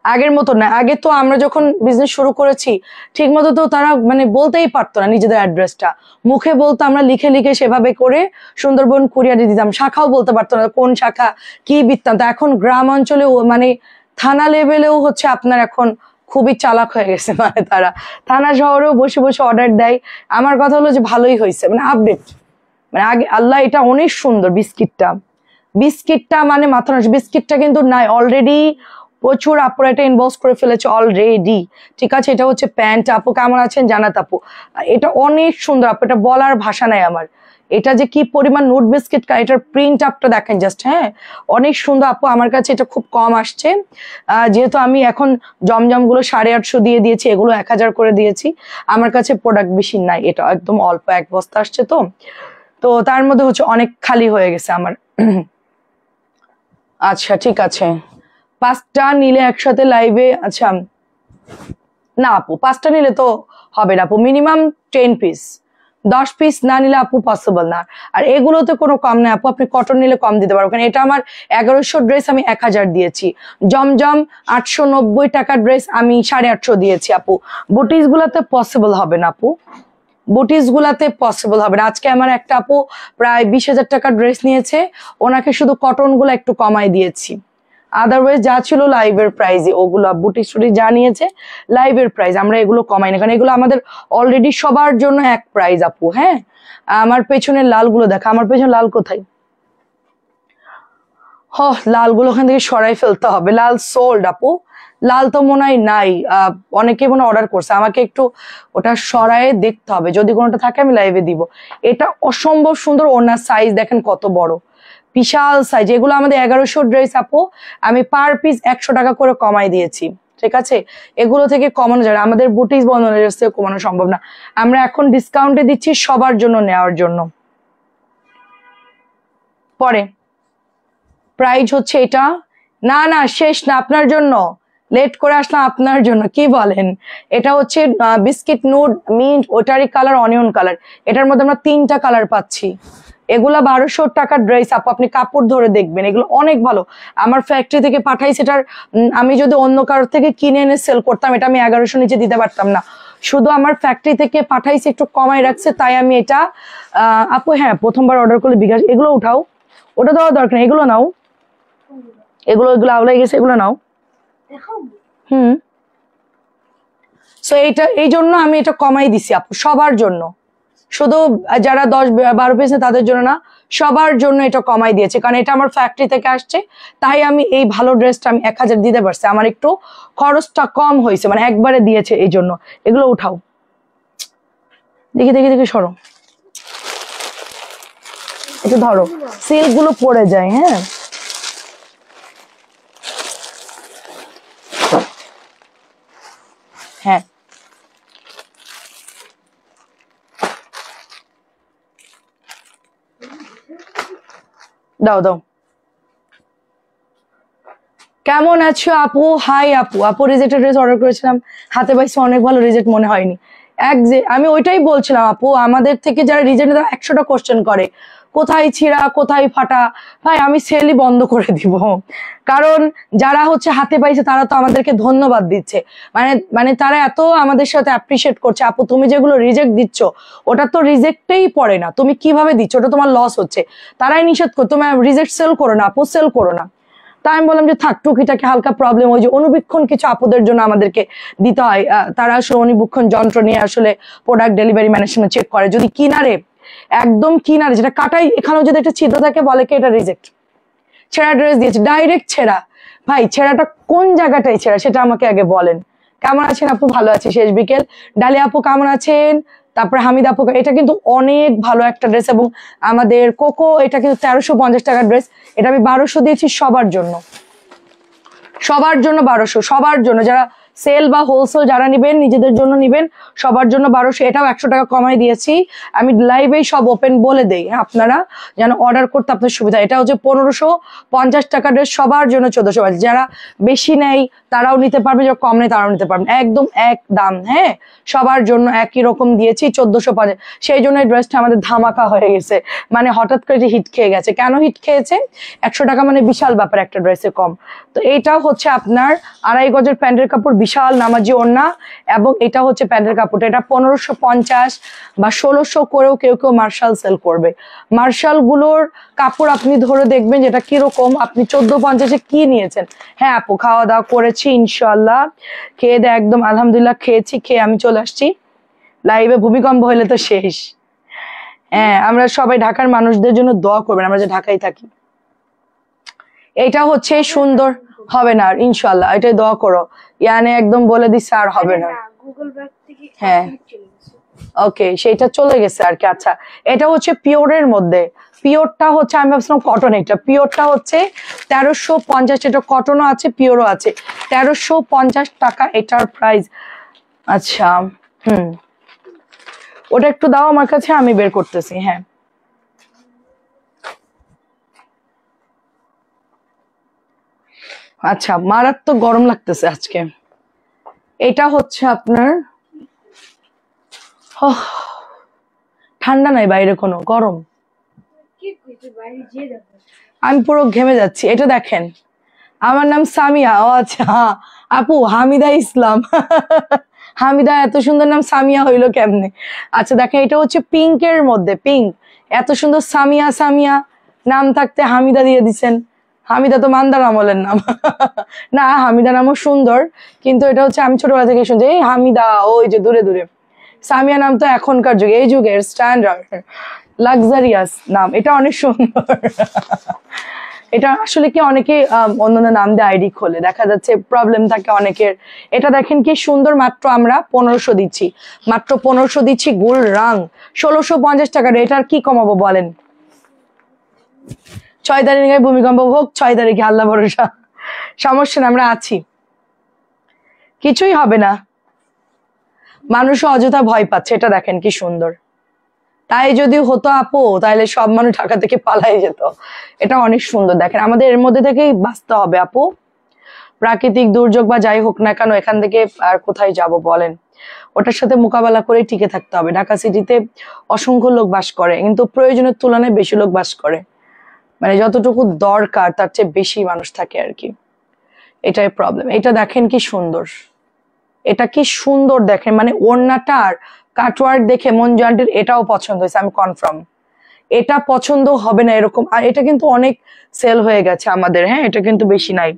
আগের মতো না। আগে তো আমরা যখন বিজনেস শুরু করেছি ঠিক মতো তো তারা মানে বলতেই পারতো না নিজেদের অ্যাড্রেসটা, মুখে বলতো, আমরা লিখে লিখে সেভাবে করে সুন্দরবন কুরিয়ারে দিতাম, শাখাও বলতে পারতো না কোন শাখা কি বৃত্তান্ত। এখন গ্রাম অঞ্চলেও মানে থানা লেভেলেও হচ্ছে আপনার এখন খুবই চালাক হয়ে গেছে, মানে তারা থানা শহরেও বসে বসে অর্ডার দেয়। আমার কথা হলো যে ভালোই হয়েছে, মানে আপডেট, মানে আগে আল্লাহ, এটা অনেক সুন্দর বিস্কিটটা, বিস্কিটটা মানে মাথা নষ্ট, বিস্কিটটা কিন্তু নাই অলরেডি প্রচুর আপুরা এটা ইনবক্স করে ফেলেছে অলরেডি। ঠিক আছে, এটা হচ্ছে প্যান্ট। আপু কেমন আছেন জানাত আপু? এটা অনেক সুন্দর আপু, এটা বলার ভাষা নাই আমার। এটা যে কি পরিমাণ নুট বিস্কিট, এটার প্রিন্ট আপটা দেখেন জাস্ট। হ্যাঁ, অনেক সুন্দর আপু। আমার কাছে এটা খুব কম আসছে, যেহেতু আমি এখন জমজম গুলো 850 দিয়ে দিয়েছি, এগুলো 1000 করে দিয়েছি। আমার কাছে প্রোডাক্ট বেশি নাই, এটা একদম অল্প 1 বস্তা আসছে। তো তো তার মধ্যে হচ্ছে অনেক খালি হয়ে গেছে আমার। আচ্ছা ঠিক আছে, 5টা নিলে একসাথে লাইভে। আচ্ছা না আপু, 5টা নিলে তো হবে না আপু, মিনিমাম 10 পিস, 10 পিস না নিলে আপু পসিবল না। আর এগুলোতে কোনো কম নেই আপু, আপনি কটন নিলে কম দিতে পারবেন। কারণ এটা আমার 1100 ড্রেস আমি 1000 দিয়েছি, জমজম 890 টাকার ড্রেস আমি 850 দিয়েছি আপু। বুটিস গুলাতে পসিবল হবে না আপু, বুটিস গুলাতে পসিবল হবে না। আজকে আমার একটা আপু প্রায় 20,000 টাকার ড্রেস নিয়েছে, ওনাকে শুধু কটন গুলো একটু কমাই দিয়েছি, আদারওয়াইজ যা ছিল লাইভের প্রাইজে ওগুলো বুটিক স্টুডি যা নিয়েছে লাইভের প্রাইস, আমরা এগুলো কমাই না, কারণ এগুলো আমাদের অলরেডি সবার জন্য এক প্রাইস আপু। হ্যাঁ, আমার পেছনের লালগুলো দেখা, আমার পেছনে লাল কোথায়? লালগুলো ওখান থেকে সরাই ফেলতে হবে, লাল সোল্ড আপু, লাল তো মনে হয় নাই। অনেকে মনে অর্ডার করছে, আমাকে একটু ওটা সরায়ে দেখতে হবে, যদি কোনোটা থাকে আমি লাইভে দিব। এটা অসম্ভব সুন্দর, ওনার সাইজ দেখেন কত বড়, বিশাল সাইজ। এগুলো আমাদের 1100 ড্রেস আপু, আমি পার পিস 100 টাকা করে কমাই দিয়েছি। ঠিক আছে, এগুলো থেকে কমানো যাবে, আমাদের বুটিক বন্ধনের থেকে কমানো সম্ভব না। আমরা এখন ডিসকাউন্টে দিচ্ছি সবার জন্য, নেওয়ার জন্য। পরে প্রাইস হচ্ছে এটা, না না শেষ না, আপনার জন্য লেট করে আসলাম, আপনার জন্য। কি বলেন? এটা হচ্ছে বিস্কিট নুড মিন্ট, ওটারই কালার অনিয়ন কালার, এটার মধ্যে আমরা 3টা কালার পাচ্ছি। এগুলা 1200 টাকার ড্রেস আপু, আপনি কাপড় ধরে দেখবেন, এগুলো অনেক ভালো। আমার ফ্যাক্টরি থেকে পাঠাইছে, এটার আমি যদি অন্য কারোর থেকে কিনে এনে সেল করতাম, এটা আমি 1100 নিচে দিতে পারতাম না। শুধু আমার ফ্যাক্টরি থেকে পাঠাইছে, একটু কমাই রাখছে, তাই আমি এটা আপু। হ্যাঁ, প্রথমবার অর্ডার করলে বিকাশ, এগুলো উঠাও, ওটা দেওয়া দরকার নেই, এগুলো নাও, এগুলো আউলাই গেছে, এগুলো নাও। সো এইটা এই জন্য আমি এটা কমাই দিছি আপু, সবার জন্য, শুধু যারা 10-12 পিস তাদের জন্য না, সবার জন্য এটা কমাই দিয়েছে, কারণ এটা আমার ফ্যাক্টরি থেকে আসছে, তাই আমি এই ভালো ড্রেসটা আমি 1000 দিতে পারছি, আমার একটু খরচটা কম হয়েছে, মানে একবারে দিয়েছে এই জন্য। এগুলো উঠাও, দেখি দেখি দেখি, সরো একটু, ধরো, সিল্ক গুলো পড়ে যায়। হ্যাঁ, হ্যাঁ দাও দাও। কেমন আছো আপু? হাই আপু, আপু রিজেক্টেড ড্রেস অর্ডার করেছিলাম, হাতে পাইছি অনেক ভালো, রিজেক্ট মনে হয়নি। আমি ওইটাই বলছিলাম আপু, আমাদের থেকে যারা রিজেক্ট 100টা কোশ্চেন করে, কোথায় ছিঁড়া কোথায় ফাটা, ভাই আমি সেলই বন্ধ করে দিব। কারণ যারা হচ্ছে হাতে পাইছে তারা তো আমাদেরকে ধন্যবাদ দিচ্ছে, মানে মানে তারা এত আমাদের সাথে অ্যাপ্রিসিয়েট করছে। আপু তুমি যেগুলো রিজেক্ট দিচ্ছ, ওটা তো রিজেক্টেই পড়ে না, তুমি কিভাবে দিচ্ছ, ওটা তোমার লস হচ্ছে, তারাই নিষেধ করো, তুমি রিজেক্ট সেল করো না আপু, সেল করো না। তাই আমি বললাম যে থাক, টুকিটাকে হালকা প্রবলেম, ওই যে অনুবীক্ষণ কিছু আপুদের জন্য আমাদেরকে দিতে হয়, তারা আসলে অনুবীক্ষণ যন্ত্র নিয়ে আসলে প্রোডাক্ট ডেলিভারি ম্যানের সঙ্গে চেক করে, যদি কিনারে একদম কিনারে যেটা কাটাই, এখানেও যদি একটা ছিদ্র থাকে, বলে কি এটা রিজেক্ট, ছেঁড়া ড্রেস দিয়েছে, ডাইরেক্ট ছেঁড়া। ভাই ছেঁড়াটা কোন জায়গাটায় ছেঁড়া সেটা আমাকে আগে বলেন। কেমন আছেন আপু? ভালো আছি, শেষ বিকেল। ডালি আপু কেমন আছেন? তারপরে হামিদ আপু, এটা কিন্তু অনেক ভালো একটা ড্রেস, এবং আমাদের কোকো এটা কিন্তু 1350 টাকার ড্রেস, এটা আমি 1200 দিয়েছি সবার জন্য, সবার জন্য 1200, সবার জন্য, যারা সেল বা হোলসেল যারা নিবেন, নিজেদের জন্য নিবেন, সবার জন্য 1200। এটাও 100 টাকা কমাই দিয়েছি, আমি লাইভেই সব ওপেন বলে দেই, হ্যাঁ, আপনারা যেন অর্ডার করতে আপনার সুবিধা। এটা হচ্ছে 1550 টাকা ড্রেস, সবার জন্য 1450, যারা বেশি নেয় তারাও নিতে পারবে, যারা কম নেয় তারাও নিতে পারবেন, একদম এক দাম। হ্যাঁ, সবার জন্য একই রকম দিয়েছি 1450। সেই জন্য এই ড্রেসটা আমাদের ধামাকা হয়ে গেছে, মানে হঠাৎ করে হিট খেয়ে গেছে। কেন হিট খেয়েছে? 100 টাকা মানে বিশাল ব্যাপার একটা ড্রেসে কম। তো এইটাও হচ্ছে আপনার 2.5 গজের প্যান্টের কাপড়, বিশাল নামাজি ওড়না, এবং এটা হচ্ছে প্যান্টের কাপড়, এটা 1550 বা 1600 করেও কেউ কেউ মার্শাল সেল করবে। মার্শাল গুলোর কাপড় আপনি ধরে দেখবেন যেটা কিরকম, আপনি 1450-এ কি নিয়েছেন। হ্যাঁ আপু, খাওয়া দাওয়া করেছি ইনশাল্লাহ, খেয়ে দেয় একদম আলহামদুলিল্লাহ, খেয়েছি, খেয়ে আমি চলে আসছি লাইভে। ভূমিকম্প হলে তো শেষ। হ্যাঁ, আমরা সবাই ঢাকার মানুষদের জন্য দোয়া করবেন, আমরা যে ঢাকায় থাকি। এটা হচ্ছে সুন্দর, হবে না আর, ইনশাল্লাহ এটাই দোয়া করো। ইয়ানে একদম বলে দিচ্ছে আর হবে না। হ্যাঁ ওকে, সেটা চলে গেছে আর কি। আচ্ছা, এটা হচ্ছে পিওরের মধ্যে। পিওরটা হচ্ছে, আমি ভাবছিলাম কটন, এটা পিওরটা হচ্ছে 1350। এটা কটনও আছে পিওরও আছে, 1350 টাকা এটার প্রাইস। আচ্ছা ওটা একটু দাও আমার কাছে, আমি বের করতেছি। হ্যাঁ আচ্ছা, মারাত্মক গরম লাগতেছে আজকে। এটা হচ্ছে আপনার ঠান্ডা নাই বাইরে, কোনো গরম, আমি পুরো ঘেমে যাচ্ছি। এটা দেখেন, আমার নাম সামিয়া। ও আচ্ছা, আপু হামিদা ইসলাম। হামিদা, এত সুন্দর নাম সামিয়া হইলো কেমনে? আচ্ছা দেখেন, এটা হচ্ছে পিঙ্কের মধ্যে, পিঙ্ক। এত সুন্দর সামিয়া, সামিয়া নাম থাকতে হামিদা দিয়ে দিছেন। হামিদা তো মান্দার আমলের নাম। না, হামিদা নামও সুন্দর, কিন্তু এটা হচ্ছে আমি ছোটবেলা থেকে শুনছি এই হামিদা, ওই যে দূরে দূরে। সামিয়া নাম তো এখনকার যুগে, এই যুগের স্ট্যান্ডার্ড লাক্সারিয়াস নাম। এটা অনেক সুন্দর। এটা আসলে কি অনেকে অন্যান্য নাম দিয়ে আইডি খোলে, দেখা যাচ্ছে প্রবলেম থাকে অনেকের। এটা দেখেন কি সুন্দর, মাত্র আমরা 1500 দিচ্ছি, মাত্র 1500 দিচ্ছি। গোল রং 1650 টাকার। এটার কি কমাবো বলেন? 6 তারিখে ভূমিকম্প হোক, 6 তারিখে আল্লাহ ভরসা, সমস্যা না, আমরা আছি, কিছুই হবে না। মানুষ অযথা ভয় পাচ্ছে। এটা দেখেন কি সুন্দর। তাই যদি হতো আপু, তাহলে সব মানুষ ঢাকা থেকে পালাই যেত। এটা অনেক সুন্দর। দেখেন, আমাদের এর মধ্যে থেকেই বাঁচতে হবে আপু। প্রাকৃতিক দুর্যোগ বা যাই হোক না কেন, এখান থেকে আর কোথায় যাব বলেন? ওটার সাথে মোকাবেলা করে টিকে থাকতে হবে। ঢাকা সিটিতে অসংখ্য লোক বাস করে, কিন্তু প্রয়োজনের তুলনায় বেশি লোক বাস করে, মানে যতটুকু দরকার তার চেয়ে বেশি মানুষ থাকে আর কি, এটাই প্রবলেম। এটা দেখেন কি সুন্দর, এটা কি সুন্দর দেখেন, মানে ওড়নাটার কাটওয়ার্ক দেখে মঞ্জু আন্টির এটাও পছন্দ হয়েছে, আমি কনফার্ম। এটা পছন্দ হবে না এরকম। আর এটা কিন্তু অনেক সেল হয়ে গেছে আমাদের, হ্যাঁ এটা কিন্তু বেশি নাই।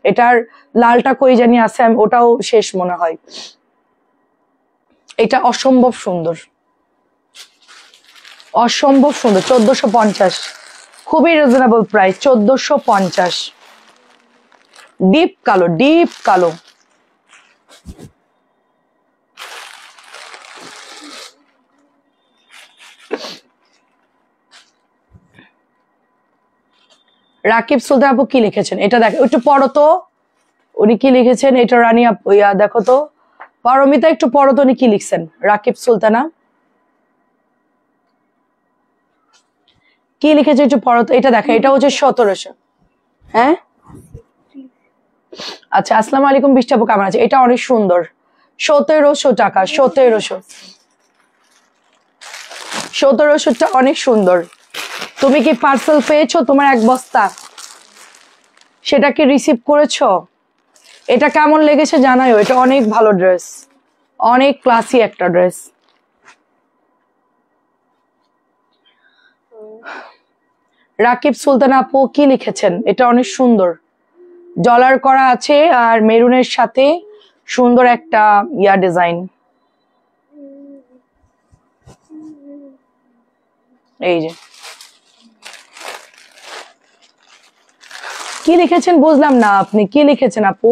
এটার লালটা কই জানি আছে, ওটাও শেষ মনে হয়। এটা অসম্ভব সুন্দর, অসম্ভব সুন্দর। 1450, খুবই রিজনেবল প্রাইস, 1450। ডিপ কালো, ডিপ কালো। রাকিব সুলতান আপু কি লিখেছেন এটা দেখ, একটু পড়ো তো, উনি কি লিখেছেন এটা। রানী আপু, ইয়া দেখো তো, পারমিতা একটু পড়ো তো, উনি কি লিখছেন। রাকিব সুলতানা কি লিখেছে একটু পড়ো তো। এটা দেখেন, এটা হচ্ছে 1700। হ্যাঁ আচ্ছা, আসসালামু আলাইকুম, বৃষ্টি আপু কেমন আছে? এটা অনেক সুন্দর, 1700 টাকা, 1700। 1700টা অনেক সুন্দর। তুমি কি পার্সেল পেয়েছো তোমার 1 বস্তা? সেটা কি রিসিভ করেছো? এটা কেমন লেগেছে জানাইও। এটা অনেক ভালো ড্রেস, অনেক ক্লাসি একটা ড্রেস। রাকিব সুলতান আপু কি লিখেছেন? এটা অনেক সুন্দর, ডলার করা আছে আর মেরুনের সাথে সুন্দর একটা ইয়া ডিজাইন। এই যে কি লিখেছেন বুঝলাম না, আপনি কি লিখেছেন আপু?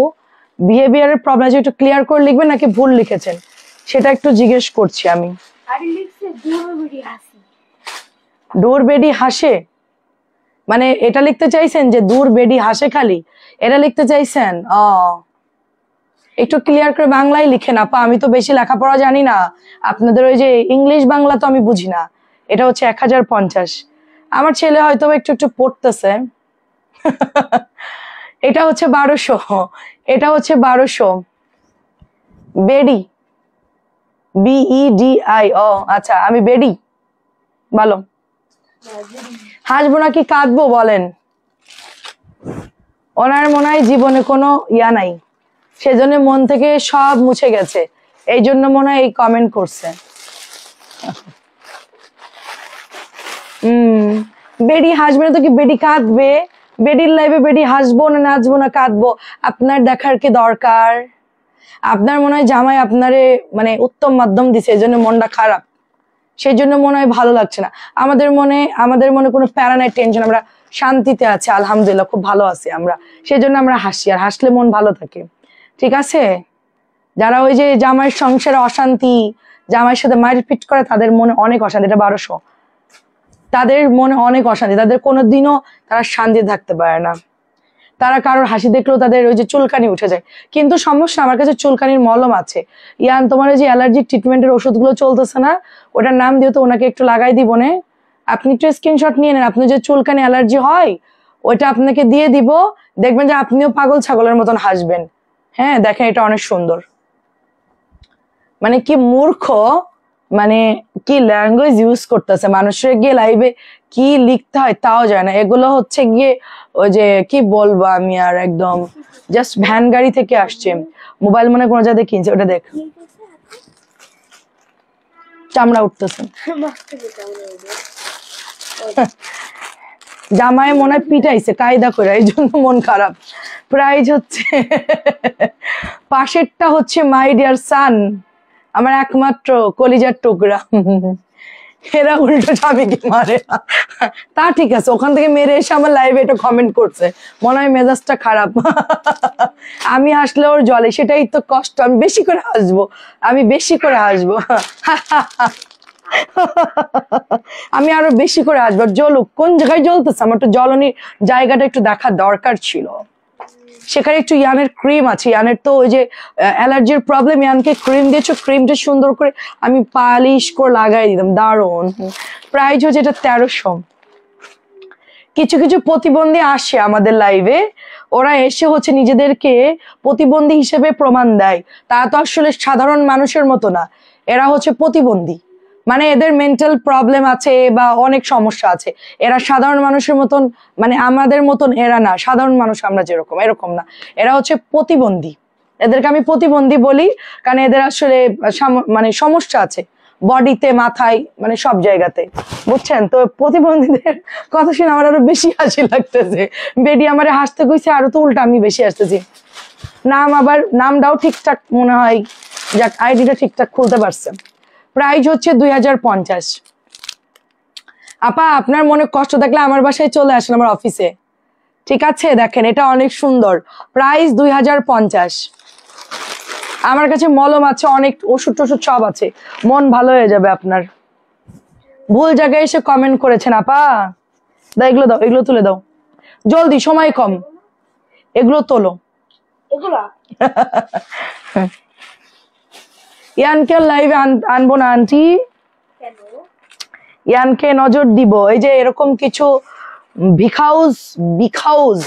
বিহেভিয়ারের প্রবলেম আছে, একটু ক্লিয়ার করে লিখবেন নাকি ভুল লিখেছেন সেটা একটু জিজ্ঞেস করছি আমি। দূর বেডি হাসে, মানে এটা লিখতে চাইছেন যে দূর বেডি হাসে খালি, এটা লিখতে চাইছেন? একটু ক্লিয়ার করে বাংলায় লিখেন আপা, আমি তো বেশি লেখাপড়া জানি না, আপনাদের ওই যে ইংলিশ বাংলা তো আমি বুঝি না। এটা হচ্ছে 1050। আমার ছেলে হয়তো একটু একটু পড়তেছে। এটা হচ্ছে 1200, এটা হচ্ছে 1200। বেডি, BEDI, ও আচ্ছা, আমি বেডি। বলো, হাসবো নাকি কাঁদবো বলেন? ওনার মনে হয় জীবনে কোনো ইয়া নাই, সেজন্য মন থেকে সব মুছে গেছে, এই জন্য মনে হয় এই কমেন্ট করছে। বেডি হাসবে না তো কি বেডি কাঁদবে? বেডির লাইফে বেডি হাসবো না নাচবো না কাঁদবো আপনার দেখার কি দরকার? আপনার মনে হয় জামাই আপনারে মানে উত্তম মাধ্যম দিছে, এই জন্য মনটা খারাপ, সেই জন্য মনে হয় ভালো লাগছে না। আমাদের মনে কোনো প্যারা নাই, টেনশন, আমরা শান্তিতে আছে, আলহামদুলিল্লাহ খুব ভালো আছি আমরা, সেই জন্য আমরা হাসি, আর হাসলে মন ভালো থাকে। ঠিক আছে? যারা ওই যে জামাইয়ের সংসারে অশান্তি, জামাইয়ের সাথে মারপিট করে, তাদের মনে অনেক অশান্তি, এটা 1200, তাদের মনে অনেক অশান্তি, তাদের কোনোদিনও তারা শান্তি থাকতে পারে না। তারা কারোর হাসি দেখলেও তাদের ওই যে চুলকানি উঠে যায়। কিন্তু সমস্যা, আমার কাছে চুলকানির মলম আছে। ইয়ান, তোমার ওই যে অ্যালার্জি ট্রিটমেন্টের ওষুধগুলো চলতেছে না, ওটার নাম দিয়ে তো ওনাকে একটু লাগাই দিব নে, আপনি একটু স্ক্রিনশট নিয়ে নেন। আপনি যে চুলকানি অ্যালার্জি হয়, ওইটা আপনাকে দিয়ে দিব, দেখবেন যে আপনিও পাগল ছাগলের মতন হাসবেন। হ্যাঁ দেখেন, এটা অনেক সুন্দর। মানে কি মূর্খ, মানে কি ল্যাঙ্গুয়েজ ইউজ করতেছে, মানুষের গিয়ে লাইভে কি লিখতে হয় তাও যায় না। এগুলো হচ্ছে গিয়ে ওই যে কি বলবো আমি, আর একদম জাস্ট ভ্যান গাড়ি থেকে আসছে, মোবাইল মনে কোনো জায়গায় কিনছে। ওটা দেখ, চামড়া উঠতেছে। জামায় মনে হয় পিটাইছে কায়দা করে, এই জন্য মন খারাপ। প্রাইজ হচ্ছে পাশেরটা হচ্ছে মাই ডিয়ার সান, আমার একমাত্র কলিজার টুকরা। এরা উল্টো স্বামীকে মারে, তা ঠিক আছে, ওখান থেকে মেরে এসে আমার লাইভে এটা কমেন্ট করছে, মনে হয় মেজাজটা খারাপ। আমি হাসলে ওর জলে, সেটাই তো কষ্ট। আমি বেশি করে হাসবো, আমি বেশি করে হাসবো। আমি আরো বেশি করে আসবো। জ্বলুক, কোন জায়গায় জ্বলতেছে, আমার তো জ্বলনির জায়গাটা একটু দেখা দরকার ছিল। সেখানে একটু ইয়ানের ক্রিম আছে, ইয়ানের তো ওই যে অ্যালার্জির প্রবলেম, ইয়ানকে ক্রিম দিয়েছো, ক্রিমটা সুন্দর করে আমি পালিশ করে লাগাই দিতাম, দারুণ। প্রাইস হচ্ছে এটা 1300। কিছু কিছু প্রতিবন্ধী আসে আমাদের লাইভে, ওরা এসে হচ্ছে নিজেদেরকে প্রতিবন্ধী হিসেবে প্রমাণ দেয়। তারা তো আসলে সাধারণ মানুষের মতো না, এরা হচ্ছে প্রতিবন্ধী, মানে এদের মেন্টাল প্রবলেম আছে বা অনেক সমস্যা আছে। এরা সাধারণ মানুষের মতন, মানে আমাদের মতন এরা না, সাধারণ মানুষ আমরা যেরকম এরকম না, এরা হচ্ছে প্রতিবন্ধী। এদেরকে আমি প্রতিবন্ধী বলি কারণ এদের আসলে মানে সমস্যা আছে বডিতে, মাথায়, মানে সব জায়গাতে, বুঝছেন? তো প্রতিবন্ধীদের কথা শুনে আমার আরো বেশি হাসি লাগতেছে। বেডি আমারে হাসতে কইছে, আরো তো উল্টা আমি বেশি হাসতেছি। নাম আবার, নামটাও ঠিকঠাক মনে হয়, যাক আইডিটা ঠিকঠাক খুলতে পারছে। প্রাইস হচ্ছে 2050। আপা আপনার মনে কষ্ট থাকলে আমার বাসায় চলে আসেন, আমার অফিসে, ঠিক আছে? দেখেন এটা অনেক সুন্দর, প্রাইস 2050। আমার কাছে মলম আছে, অনেক ওষুধ টষুধ সব আছে, মন ভালো হয়ে যাবে আপনার। ভুল জায়গায় এসে কমেন্ট করেছেন আপা, দাও এগুলো, দাও এগুলো তুলে দাও জলদি, সময় কম, এগুলো তোলো। ইয়ানকে লাইভে আনবো না আন্টি, ইয়ানকে নজর দিব। এই যে এরকম কিছু বিখাউজ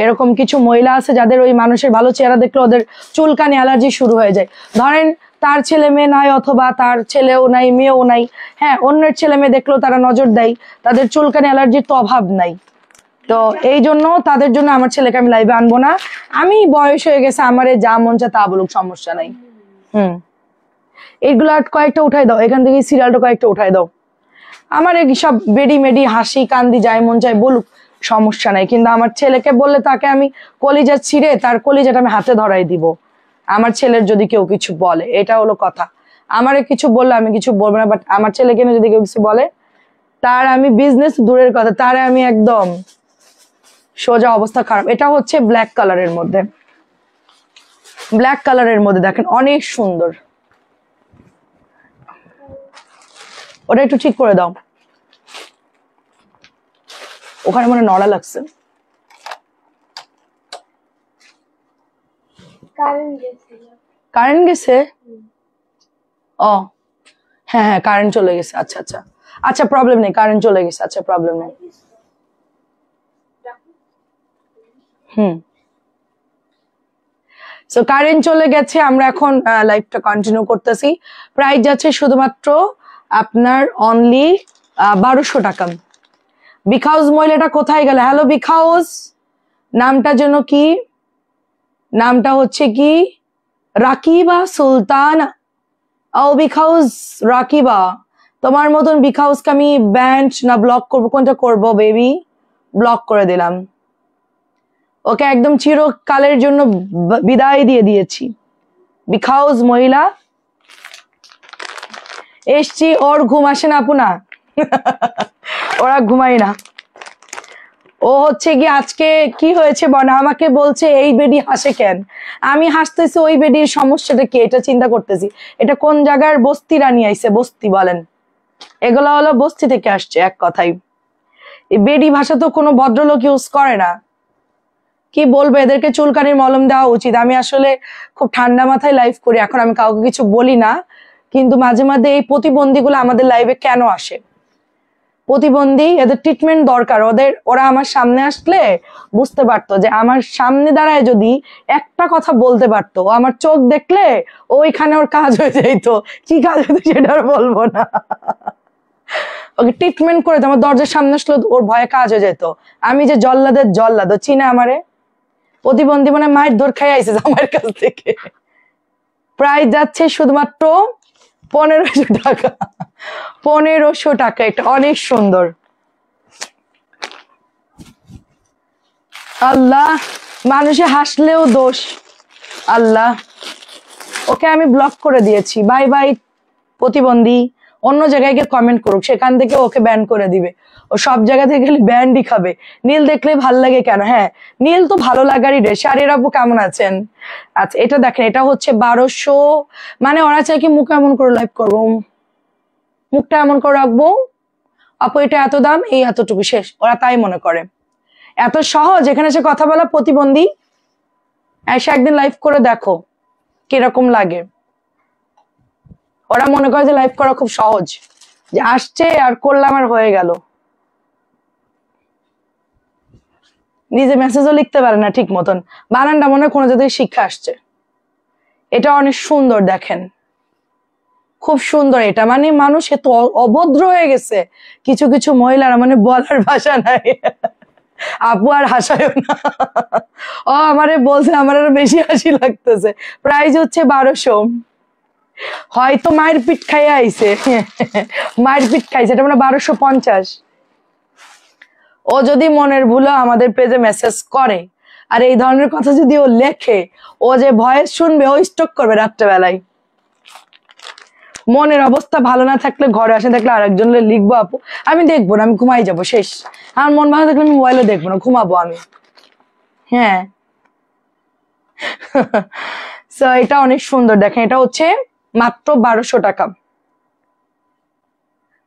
এরকম কিছু মহিলা আছে যাদের ওই মানুষের ভালো চেহারা দেখলে ওদের চুলকানি অ্যালার্জি শুরু হয়ে যায়। ধরেন তার ছেলে মেয়ে নাই, অথবা তার ছেলেও নাই মেয়েও নাই, হ্যাঁ অন্যের ছেলে মেয়ে দেখলেও তারা নজর দেয়, তাদের চুলকানি অ্যালার্জির তো অভাব নাই। তো এই জন্য তাদের জন্য আমার ছেলেকে আমি লাইভে আনবো না। আমি বয়স হয়ে গেছে, আমারে যা মন চায় তা বলুক, সমস্যা নাই। এইগুলা কয়েকটা উঠাই দাও, এখান থেকে সিরিয়ালটা কয়েকটা উঠাই দাও। আমার সব বেডি মেডি হাসি কান্দি যাই মন চাই বলুক, সমস্যা নাই। কিন্তু আমার ছেলেকে বললে তাকে আমি কলিজা ছিঁড়ে তার কলিজাটা আমি হাতে ধরাই দিব, আমার ছেলের যদি কেউ কিছু বলে। এটা হলো কথা। আমারে কিছু বললে আমি কিছু বলবো না, বাট আমার ছেলেকে যদি কেউ কিছু বলে, তার আমি বিজনেস দূরের কথা, তারে আমি একদম সোজা অবস্থা খারাপ। এটা হচ্ছে ব্ল্যাক কালারের মধ্যে, ব্ল্যাক কালারের মধ্যে দেখেন অনেক সুন্দর। ওটা একটু ঠিক করে দাও, ওখানে মনে নড়া লাগছে। কারেন্ট গেছে? ও হ্যাঁ হ্যাঁ, কারেন্ট চলে গেছে। আচ্ছা আচ্ছা আচ্ছা, প্রবলেম নেই, কারেন্ট চলে গেছে, আচ্ছা প্রবলেম নেই। সো কারেন্ট চলে গেছে, আমরা এখন লাইভটা কন্টিনিউ করতেছি। প্রাইস যাচ্ছে শুধুমাত্র আপনার অনলি 1200 টাকা। বিখাউজ মহিলাটা কোথায় গেল? হ্যালো বিখাউজ, নামটা যেন কি? নামটা হচ্ছে কি রাকিবা সুলতান। ও বিখাউজ রাকিবা, তোমার মতন বিখাউজকে আমি ব্যান্ড না ব্লক করবো? কোনটা করবো বেবি? ব্লক করে দিলাম, ওকে একদম চিরকালের জন্য বিদায় দিয়ে দিয়েছি। বিখাউজ মহিলা এসছি, ওর ঘুম আসে না আপু? না ওরা ঘুমাই না, ও হচ্ছে কি আজকে কি হয়েছে বনা, আমাকে বলছে এই বেডি হাসে কেন, আমি হাসতেছি ওই বেডির সমস্যাটা কি এটা চিন্তা করতেছি। এটা কোন জায়গার বস্তি রানী আইছে, বস্তি বলেন, এগুলা হলো বস্তি থেকে আসছে এক কথাই। এই বেডি ভাষা তো কোনো ভদ্রলোক ইউজ করে না। কি বলবো, এদেরকে চুলকানির মলম দেওয়া উচিত। আমি আসলে খুব ঠান্ডা মাথায় লাইভ করি, এখন আমি কাউকে কিছু বলি না, কিন্তু মাঝে মাঝে এই প্রতিবন্ধীগুলো আমাদের লাইভে কেন আসে, প্রতিবন্ধী, এদের ট্রিটমেন্ট দরকার। ওরা আমার সামনে আসলে বুঝতে পারতো যে আমার সামনে দাঁড়ায় যদি একটা কথা বলতে পারতো, আমার চোখ দেখলে ওইখানে ওর কাজ হয়ে যাইতো। কি কাজ হতো সেটা আর বলবো না, ওকে ট্রিটমেন্ট করে আমার দরজার সামনে আসলো ওর ভয়ে কাজ হয়ে যেত। আমি যে জল্লাদের জল্লাদ, চিনে আমারে, প্রতিবন্ধী মানে মায়ের দৌড় খাই আইছে আমার কাছ থেকে। প্রাইস যাচ্ছে শুধুমাত্র 1500 টাকা, 1500 টাকা। এটা অনেক সুন্দর। আল্লাহ, মানুষে হাসলেও দোষ। আল্লাহ, ওকে আমি ব্লক করে দিয়েছি। বাই বাই প্রতিবন্ধী, অন্য জায়গায় গিয়ে কমেন্ট করুক, সেখান থেকে ওকে ব্যান করে দিবে। ও সব জায়গা থেকে গেলে ব্যান্ডই খাবে। নীল দেখলে ভাল লাগে কেন? হ্যাঁ, নীল তো ভালো লাগারই রে। শাড়ির আপু কেমন আছেন? আচ্ছা, এটা দেখেন, এটা হচ্ছে 1200। মানে ওরা চাই কি মুখ এমন করে লাইভ করবো, মুখটা এমন করে রাখবো, আপু এটা এত দাম, এই এতটুকু, শেষ। ওরা তাই মনে করে এত সহজ এখানে সে কথা বলা। প্রতিবন্ধী এসে একদিন লাইভ করে দেখো কিরকম লাগে। ওরা মনে করে যে লাইভ করা খুব সহজ, যে আসছে আর করলাম আর হয়ে গেল। নিজে মেসেজও লিখতে পারে না ঠিক মতন, বানানটা মনে হয় কোনো জায়গায় শিক্ষা আসছে। এটা অনেক সুন্দর, দেখেন খুব সুন্দর। এটা মানে মানুষ এত অভদ্র হয়ে গেছে, কিছু কিছু মহিলারা, মানে বলার ভাষা নাই। আপু আর হাসায় না। ও আমারে বলছে, আমার আরো বেশি হাসি লাগতেছে। প্রাইস হচ্ছে 1200। হয়তো মায়ের পিঠ খাইয়ে আইছে, মায়ের পিঠ খাইছে। এটা মানে 1250। ও যদি মনের ভুলে আমাদের পেজে মেসেজ করে আর এই ধরনের কথা যদি ও লেখে, ও যে ভয়েস শুনবে ও স্টক করবে রাত্রেবেলায়। মনের অবস্থা ভালো না থাকলে ঘরে আসে দেখলে আরেকজন লিখবো আপু, আমি দেখবো না, আমি ঘুমাই যাবো, শেষ। আমার মন ভালো থাকলে আমি মোবাইলে দেখবো না, ঘুমাবো আমি। হ্যাঁ, সো এটা অনেক সুন্দর, দেখেন এটা হচ্ছে মাত্র 1200 টাকা।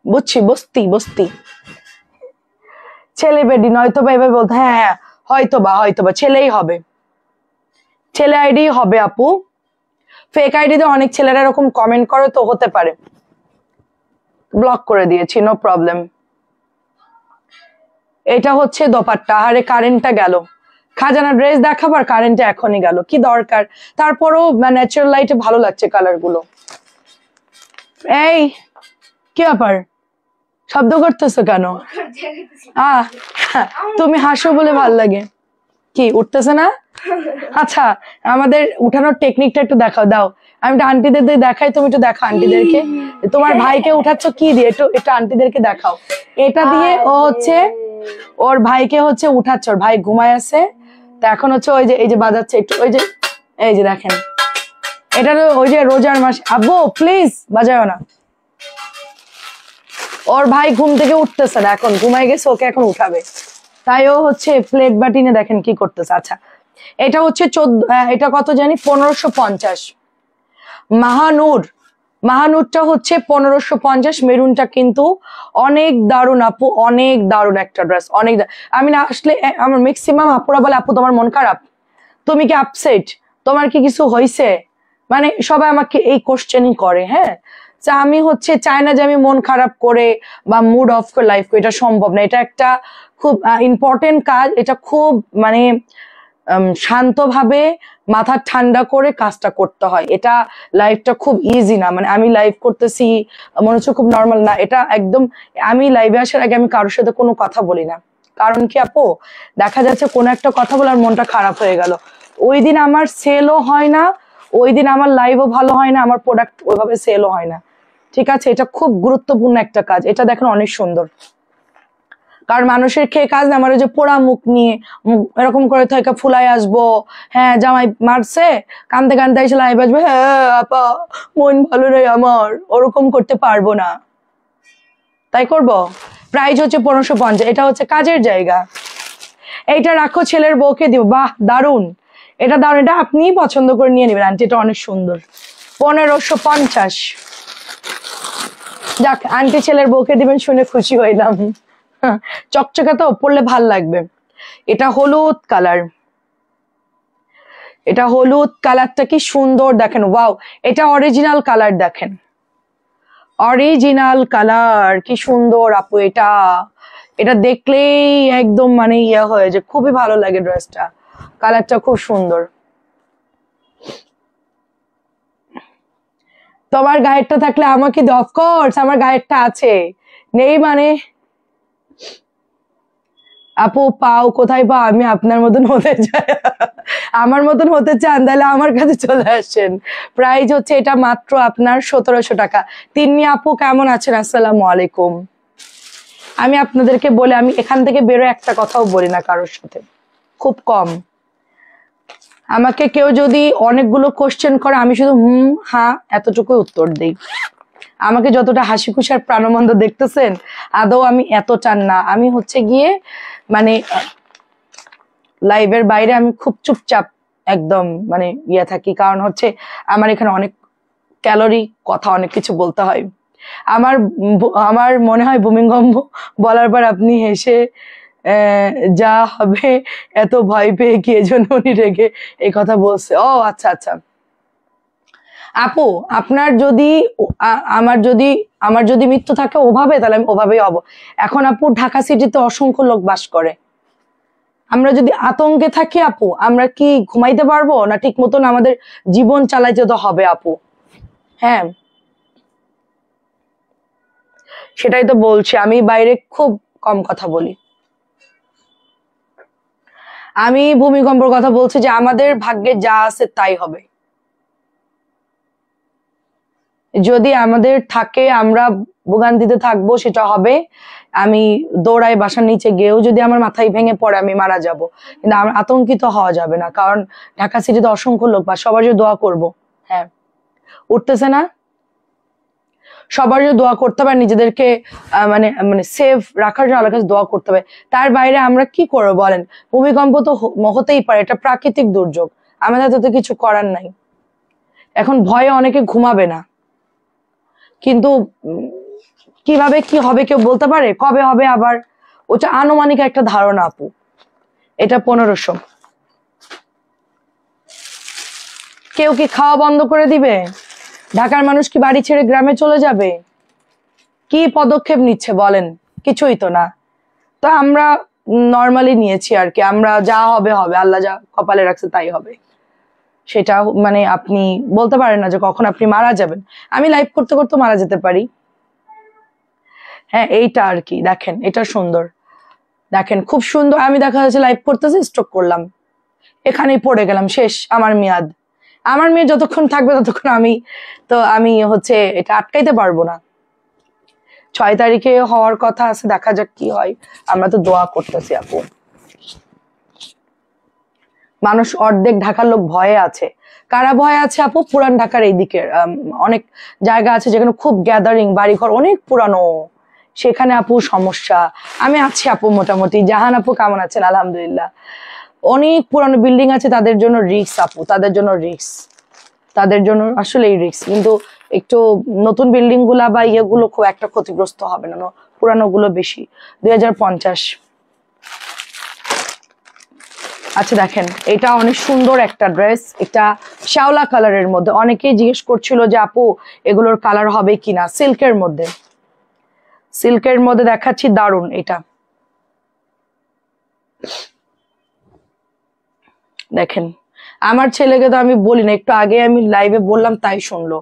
বুঝছি, বস্তি বস্তি ছেলে বেডি নয়তো বা এভাবে বলতে, হ্যাঁ হ্যাঁ হয়তোবা ছেলেই হবে, ছেলে আইডি হবে আপু। ফেক আইডিতে অনেক ছেলেরা এরকম কমেন্ট করে, তো হতে পারে, ব্লক করে দিয়েছি, নো প্রবলেম। এটা হচ্ছে দোপাট্টা। আরে কারেন্টটা গেল, খাজানা ড্রেস দেখাবার কারেন্টটা এখনই গেল, কি দরকার। তারপরও ন্যাচারাল লাইটে ভালো লাগছে কালার গুলো। এই কি ব্যাপার, শব্দ করতেছো কেন? তুমি হাসো বলে ভাল লাগে। কি উঠতেছে না? আচ্ছা, আমাদের উঠানোর টেকনিকটা একটু দেখাও, দাও। আমি একটু আন্টিদের দেখাই, তুমি একটু দেখো আন্টিদেরকে। তোমার ভাইকে উঠাচ্ছ কি দিয়ে, একটু আন্টিদেরকে দেখাও। এটা দিয়ে ও হচ্ছে ওর ভাইকে হচ্ছে উঠাচ্ছে, ওর ভাই ঘুমায় আছে, তো এখন হচ্ছে ওই যে এই যে বাজাচ্ছে একটু, ওই যে এই যে দেখেন, এটা ওই যে রোজার মাস। আব্বু প্লিজ বাজাও না। ওর ভাই ঘুম থেকে উঠতেছে না, এখন ঘুমায় গেছে, ওকে এখন উঠাবে, তাই ও হচ্ছে প্লেট বাটিনে দেখেন কি করতেছে। আচ্ছা, এটা হচ্ছে এটা কত জানি, 1550। মাহানুরটা হচ্ছে 1550। মেরুনটা কিন্তু অনেক দারুণ আপু, অনেক দারুণ একটা ড্রেস, অনেক। আমি না আসলে আমার ম্যাক্সিমাম আপুরা বলে, আপু তোমার মন খারাপ, তুমি কি আপসেট, তোমার কি কিছু হয়েছে, মানে সবাই আমাকে এই কোশ্চেনই করে। হ্যাঁ, আমি হচ্ছে চাই না যে আমি মন খারাপ করে বা মুড অফ করে লাইফ করি, এটা সম্ভব না। এটা একটা খুব ইম্পর্টেন্ট কাজ, এটা খুব মানে শান্তভাবে মাথা ঠান্ডা করে কাজটা করতে হয়। এটা লাইফটা খুব ইজি না, মানে আমি লাইভ করতেছি মনে হচ্ছে খুব নর্মাল না, এটা একদম। আমি লাইভে আসার আগে আমি কারোর সাথে কোনো কথা বলি না, কারণ কি আপু, দেখা যাচ্ছে কোনো একটা কথা বলে আর মনটা খারাপ হয়ে গেল, ওই দিন আমার সেলও হয় না, ওই দিন আমার লাইভও ভালো হয় না, আমার প্রোডাক্ট ওইভাবে সেলও হয় না। ঠিক আছে, এটা খুব গুরুত্বপূর্ণ একটা কাজ। এটা দেখেন অনেক সুন্দর, কারণ মানুষের খেয়ে কাজ না, আমার ওই যে পোড়া মুখ নিয়ে এরকম করে থেকে ফুলাই আসবো, হ্যাঁ জামাই মারছে কান্দতে কান্দতে এসে লাইভ আসবে, হ্যাঁ আপা মন ভালো নেই আমার, ওরকম করতে পারবো না, তাই করব। প্রাইস হচ্ছে 1550। এটা হচ্ছে কাজের জায়গা, এইটা রাখো, ছেলের বউকে দিব। বাহ, দারুন, এটা দারুন, এটা আপনিই পছন্দ করে নিয়ে নেবেন আন্টি, এটা অনেক সুন্দর। 1550। যাক, আন্টি ছেলের বউকে দিবেন শুনে খুশি হইলাম। চকচকে তো, পরলে ভাল লাগবে। এটা হলুদ কালার, এটা হলুদ কালারটা কি সুন্দর দেখেন, ওয়াও, এটা অরিজিনাল কালার দেখেন, অরিজিনাল কালার কি সুন্দর আপু। এটা এটা দেখলেই একদম মানে ইয়ে হয়ে যে, খুবই ভালো লাগে ড্রেসটা, কালারটা খুব সুন্দর। তোমার গায়েরটা থাকলে আমাকে, অফকোর্স আমার গায়েরটা আছে, নেই মানে। আপু পাও কোথায় পাও, আমি আপনার মতন হতে চাই। আমার মতন হতে চান তাহলে আমার কাছে চলে আসেন। প্রাইস হচ্ছে এটা মাত্র আপনার 1700 টাকা। তিন্নি আপু কেমন আছেন? আসসালামু আলাইকুম। আমি আপনাদেরকে বলে, আমি এখান থেকে বেরো একটা কথাও বলি না কারোর সাথে, খুব কম। আমাকে কেউ যদি অনেকগুলো কোশ্চেন করে, আমি শুধু হুম হ্যাঁ এতটুকুই উত্তর দিই। আমাকে যতটা হাসি খুশি আর প্রাণবন্ত দেখতেছেন, আদৌ আমি এতটা না। আমি হচ্ছে গিয়ে মানে লাইভের বাইরে আমি খুব চুপচাপ একদম মানে ইয়ে থাকি, কারণ হচ্ছে আমার এখানে অনেক ক্যালোরি, কথা অনেক কিছু বলতে হয়। আমার আমার মনে হয় ভূমিকম্প বলার পর আপনি হেসে যা হবে এত ভয় পেয়ে কি এজন্য উনি রেগে এই কথা বলছে। ও আচ্ছা আচ্ছা আপু, আপনার যদি আমার যদি মৃত্যু থাকে ওভাবে, তাহলে আমি ওভাবেই হব। এখন আপু ঢাকা সিটিতে অসংখ্য লোক বাস করে, আমরা যদি আতঙ্কে থাকি আপু, আমরা কি ঘুমাইতে পারবো না? ঠিক মতন আমাদের জীবন চালাইতে তো হবে আপু। হ্যাঁ, সেটাই তো বলছি, আমি বাইরে খুব কম কথা বলি। আমি ভূমিকম্পের কথা বলছি যে আমাদের ভাগ্যে যা আছে তাই হবে। যদি আমাদের থাকে আমরা ভোগান্তিতে থাকবো, সেটা হবে। আমি দৌড়াই বাসার নিচে গিয়েও যদি আমার মাথায় ভেঙে পড়ে আমি মারা যাব, কিন্তু আমার আতঙ্কিত হওয়া যাবে না, কারণ ঢাকা সিটিতে অসংখ্য লোক বা সবার যে দোয়া করব। হ্যাঁ, উঠতেছে না, সবার যে দোয়া করতে হবে, নিজেদেরকে মানে মানে সেফ রাখার জন্য আল্লাহর কাছে দোয়া করতে হবে। তার বাইরে আমরা কি করবো বলেন? ভূমিকম্প তো হতেই পারে, এটা প্রাকৃতিক দুর্যোগ, আমাদের তো কিছু করার নাই। এখন ভয়ে অনেকে ঘুমাবে না, কিন্তু কিভাবে কি হবে কেউ বলতে পারে? কবে হবে আবার, ওটা আনুমানিক একটা ধারণা আপু। এটা 1500। কেউ কি খাওয়া বন্ধ করে দিবে? ঢাকার মানুষ কি বাড়ি ছেড়ে গ্রামে চলে যাবে? কি পদক্ষেপ নিচ্ছে বলেন? কিছুই তো না। তো আমরা নর্মালি নিয়েছি আর কি, আমরা যা হবে হবে, আল্লাহ যা কপালে রাখছে তাই হবে। সেটা মানে আপনি বলতে পারেন না যে কখন আপনি মারা যাবেন। আমি লাইভ করতে করতে মারা যেতে পারি। হ্যাঁ, এইটা আর কি দেখেন, এটা সুন্দর দেখেন, খুব সুন্দর। আমি দেখা যাচ্ছে লাইভ করতেছি, স্ট্রোক করলাম, এখানেই পড়ে গেলাম, শেষ আমার মেয়াদ। আমার মেয়ে যতক্ষণ থাকবে ততক্ষণ আমি হচ্ছে এটা আটকাইতে পারবো না। 6 তারিখে হওয়ার কথা আছে, দেখা যাক কি হয়। আমরা তো দোয়া করতেছি আপু। মানুষ অর্ধেক ঢাকার লোক ভয়ে আছে। কারা ভয়ে আছে আপু? পুরান ঢাকার এই দিকের অনেক জায়গা আছে যেখানে খুব গ্যাদারিং, বাড়িঘর অনেক পুরানো, সেখানে আপু সমস্যা। আমি আছি আপু মোটামুটি। জাহান আপু কেমন আছেন? আলহামদুলিল্লাহ। অনেক পুরানো বিল্ডিং আছে, তাদের জন্য রিস্ক আপু, তাদের জন্য রিস্ক, তাদের জন্য আসলেই রিস্ক। কিন্তু একটু নতুন বিল্ডিং গুলা বা ইয়েগুলো খুব একটা ক্ষতিগ্রস্ত হবে না, পুরানো গুলো বেশি। 2050। আচ্ছা দেখেন, এটা অনেক সুন্দর একটা ড্রেস, এটা শ্যাওলা কালারের মধ্যে। অনেকেই জিজ্ঞেস করছিল যে আপু এগুলোর কালার হবে কিনা। সিল্কের মধ্যে, সিল্কের মধ্যে দেখাচ্ছি, দারুন। এটা দেখেন, আমার ছেলেকে তো আমি বলি না, একটু আগে আমি লাইভে বললাম তাই শুনলো।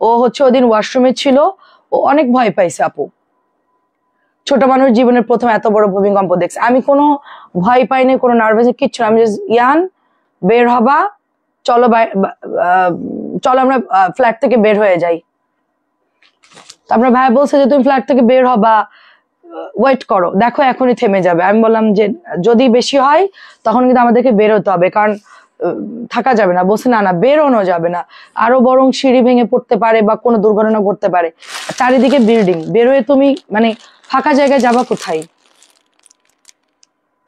ও হচ্ছে ওদিন ওয়াশরুমে ছিল, ও অনেক ভয় পাইছে আপু। ছোট মানুষ জীবনের প্রথম এত বড় ভূমিকম্প দেখছে। আমি কোনো ভয় পাইনি, কোনো নার্ভাস কিচ্ছু না। আমি ইয়ান বের হবা, চলো চলো আমরা ফ্ল্যাট থেকে বের হয়ে যাই। তারপরে ভাই বলছে যে তুমি ফ্ল্যাট থেকে বের হবা, ওয়েট করো, দেখো এখনই থেমে যাবে। আমি বললাম যে যদি বেশি হয় তখন কিন্তু আমাদেরকে বের হতে হবে, কারণ থাকা যাবে না। বলছে না না, বেরোনো যাবে না, আরো বরং সিঁড়ি ভেঙে পড়তে পারে বা কোনো দুর্ঘটনা ঘটতে পারে, চারিদিকে বিল্ডিং, বের হয়ে তুমি মানে ফাঁকা জায়গায় যাবা কোথায়?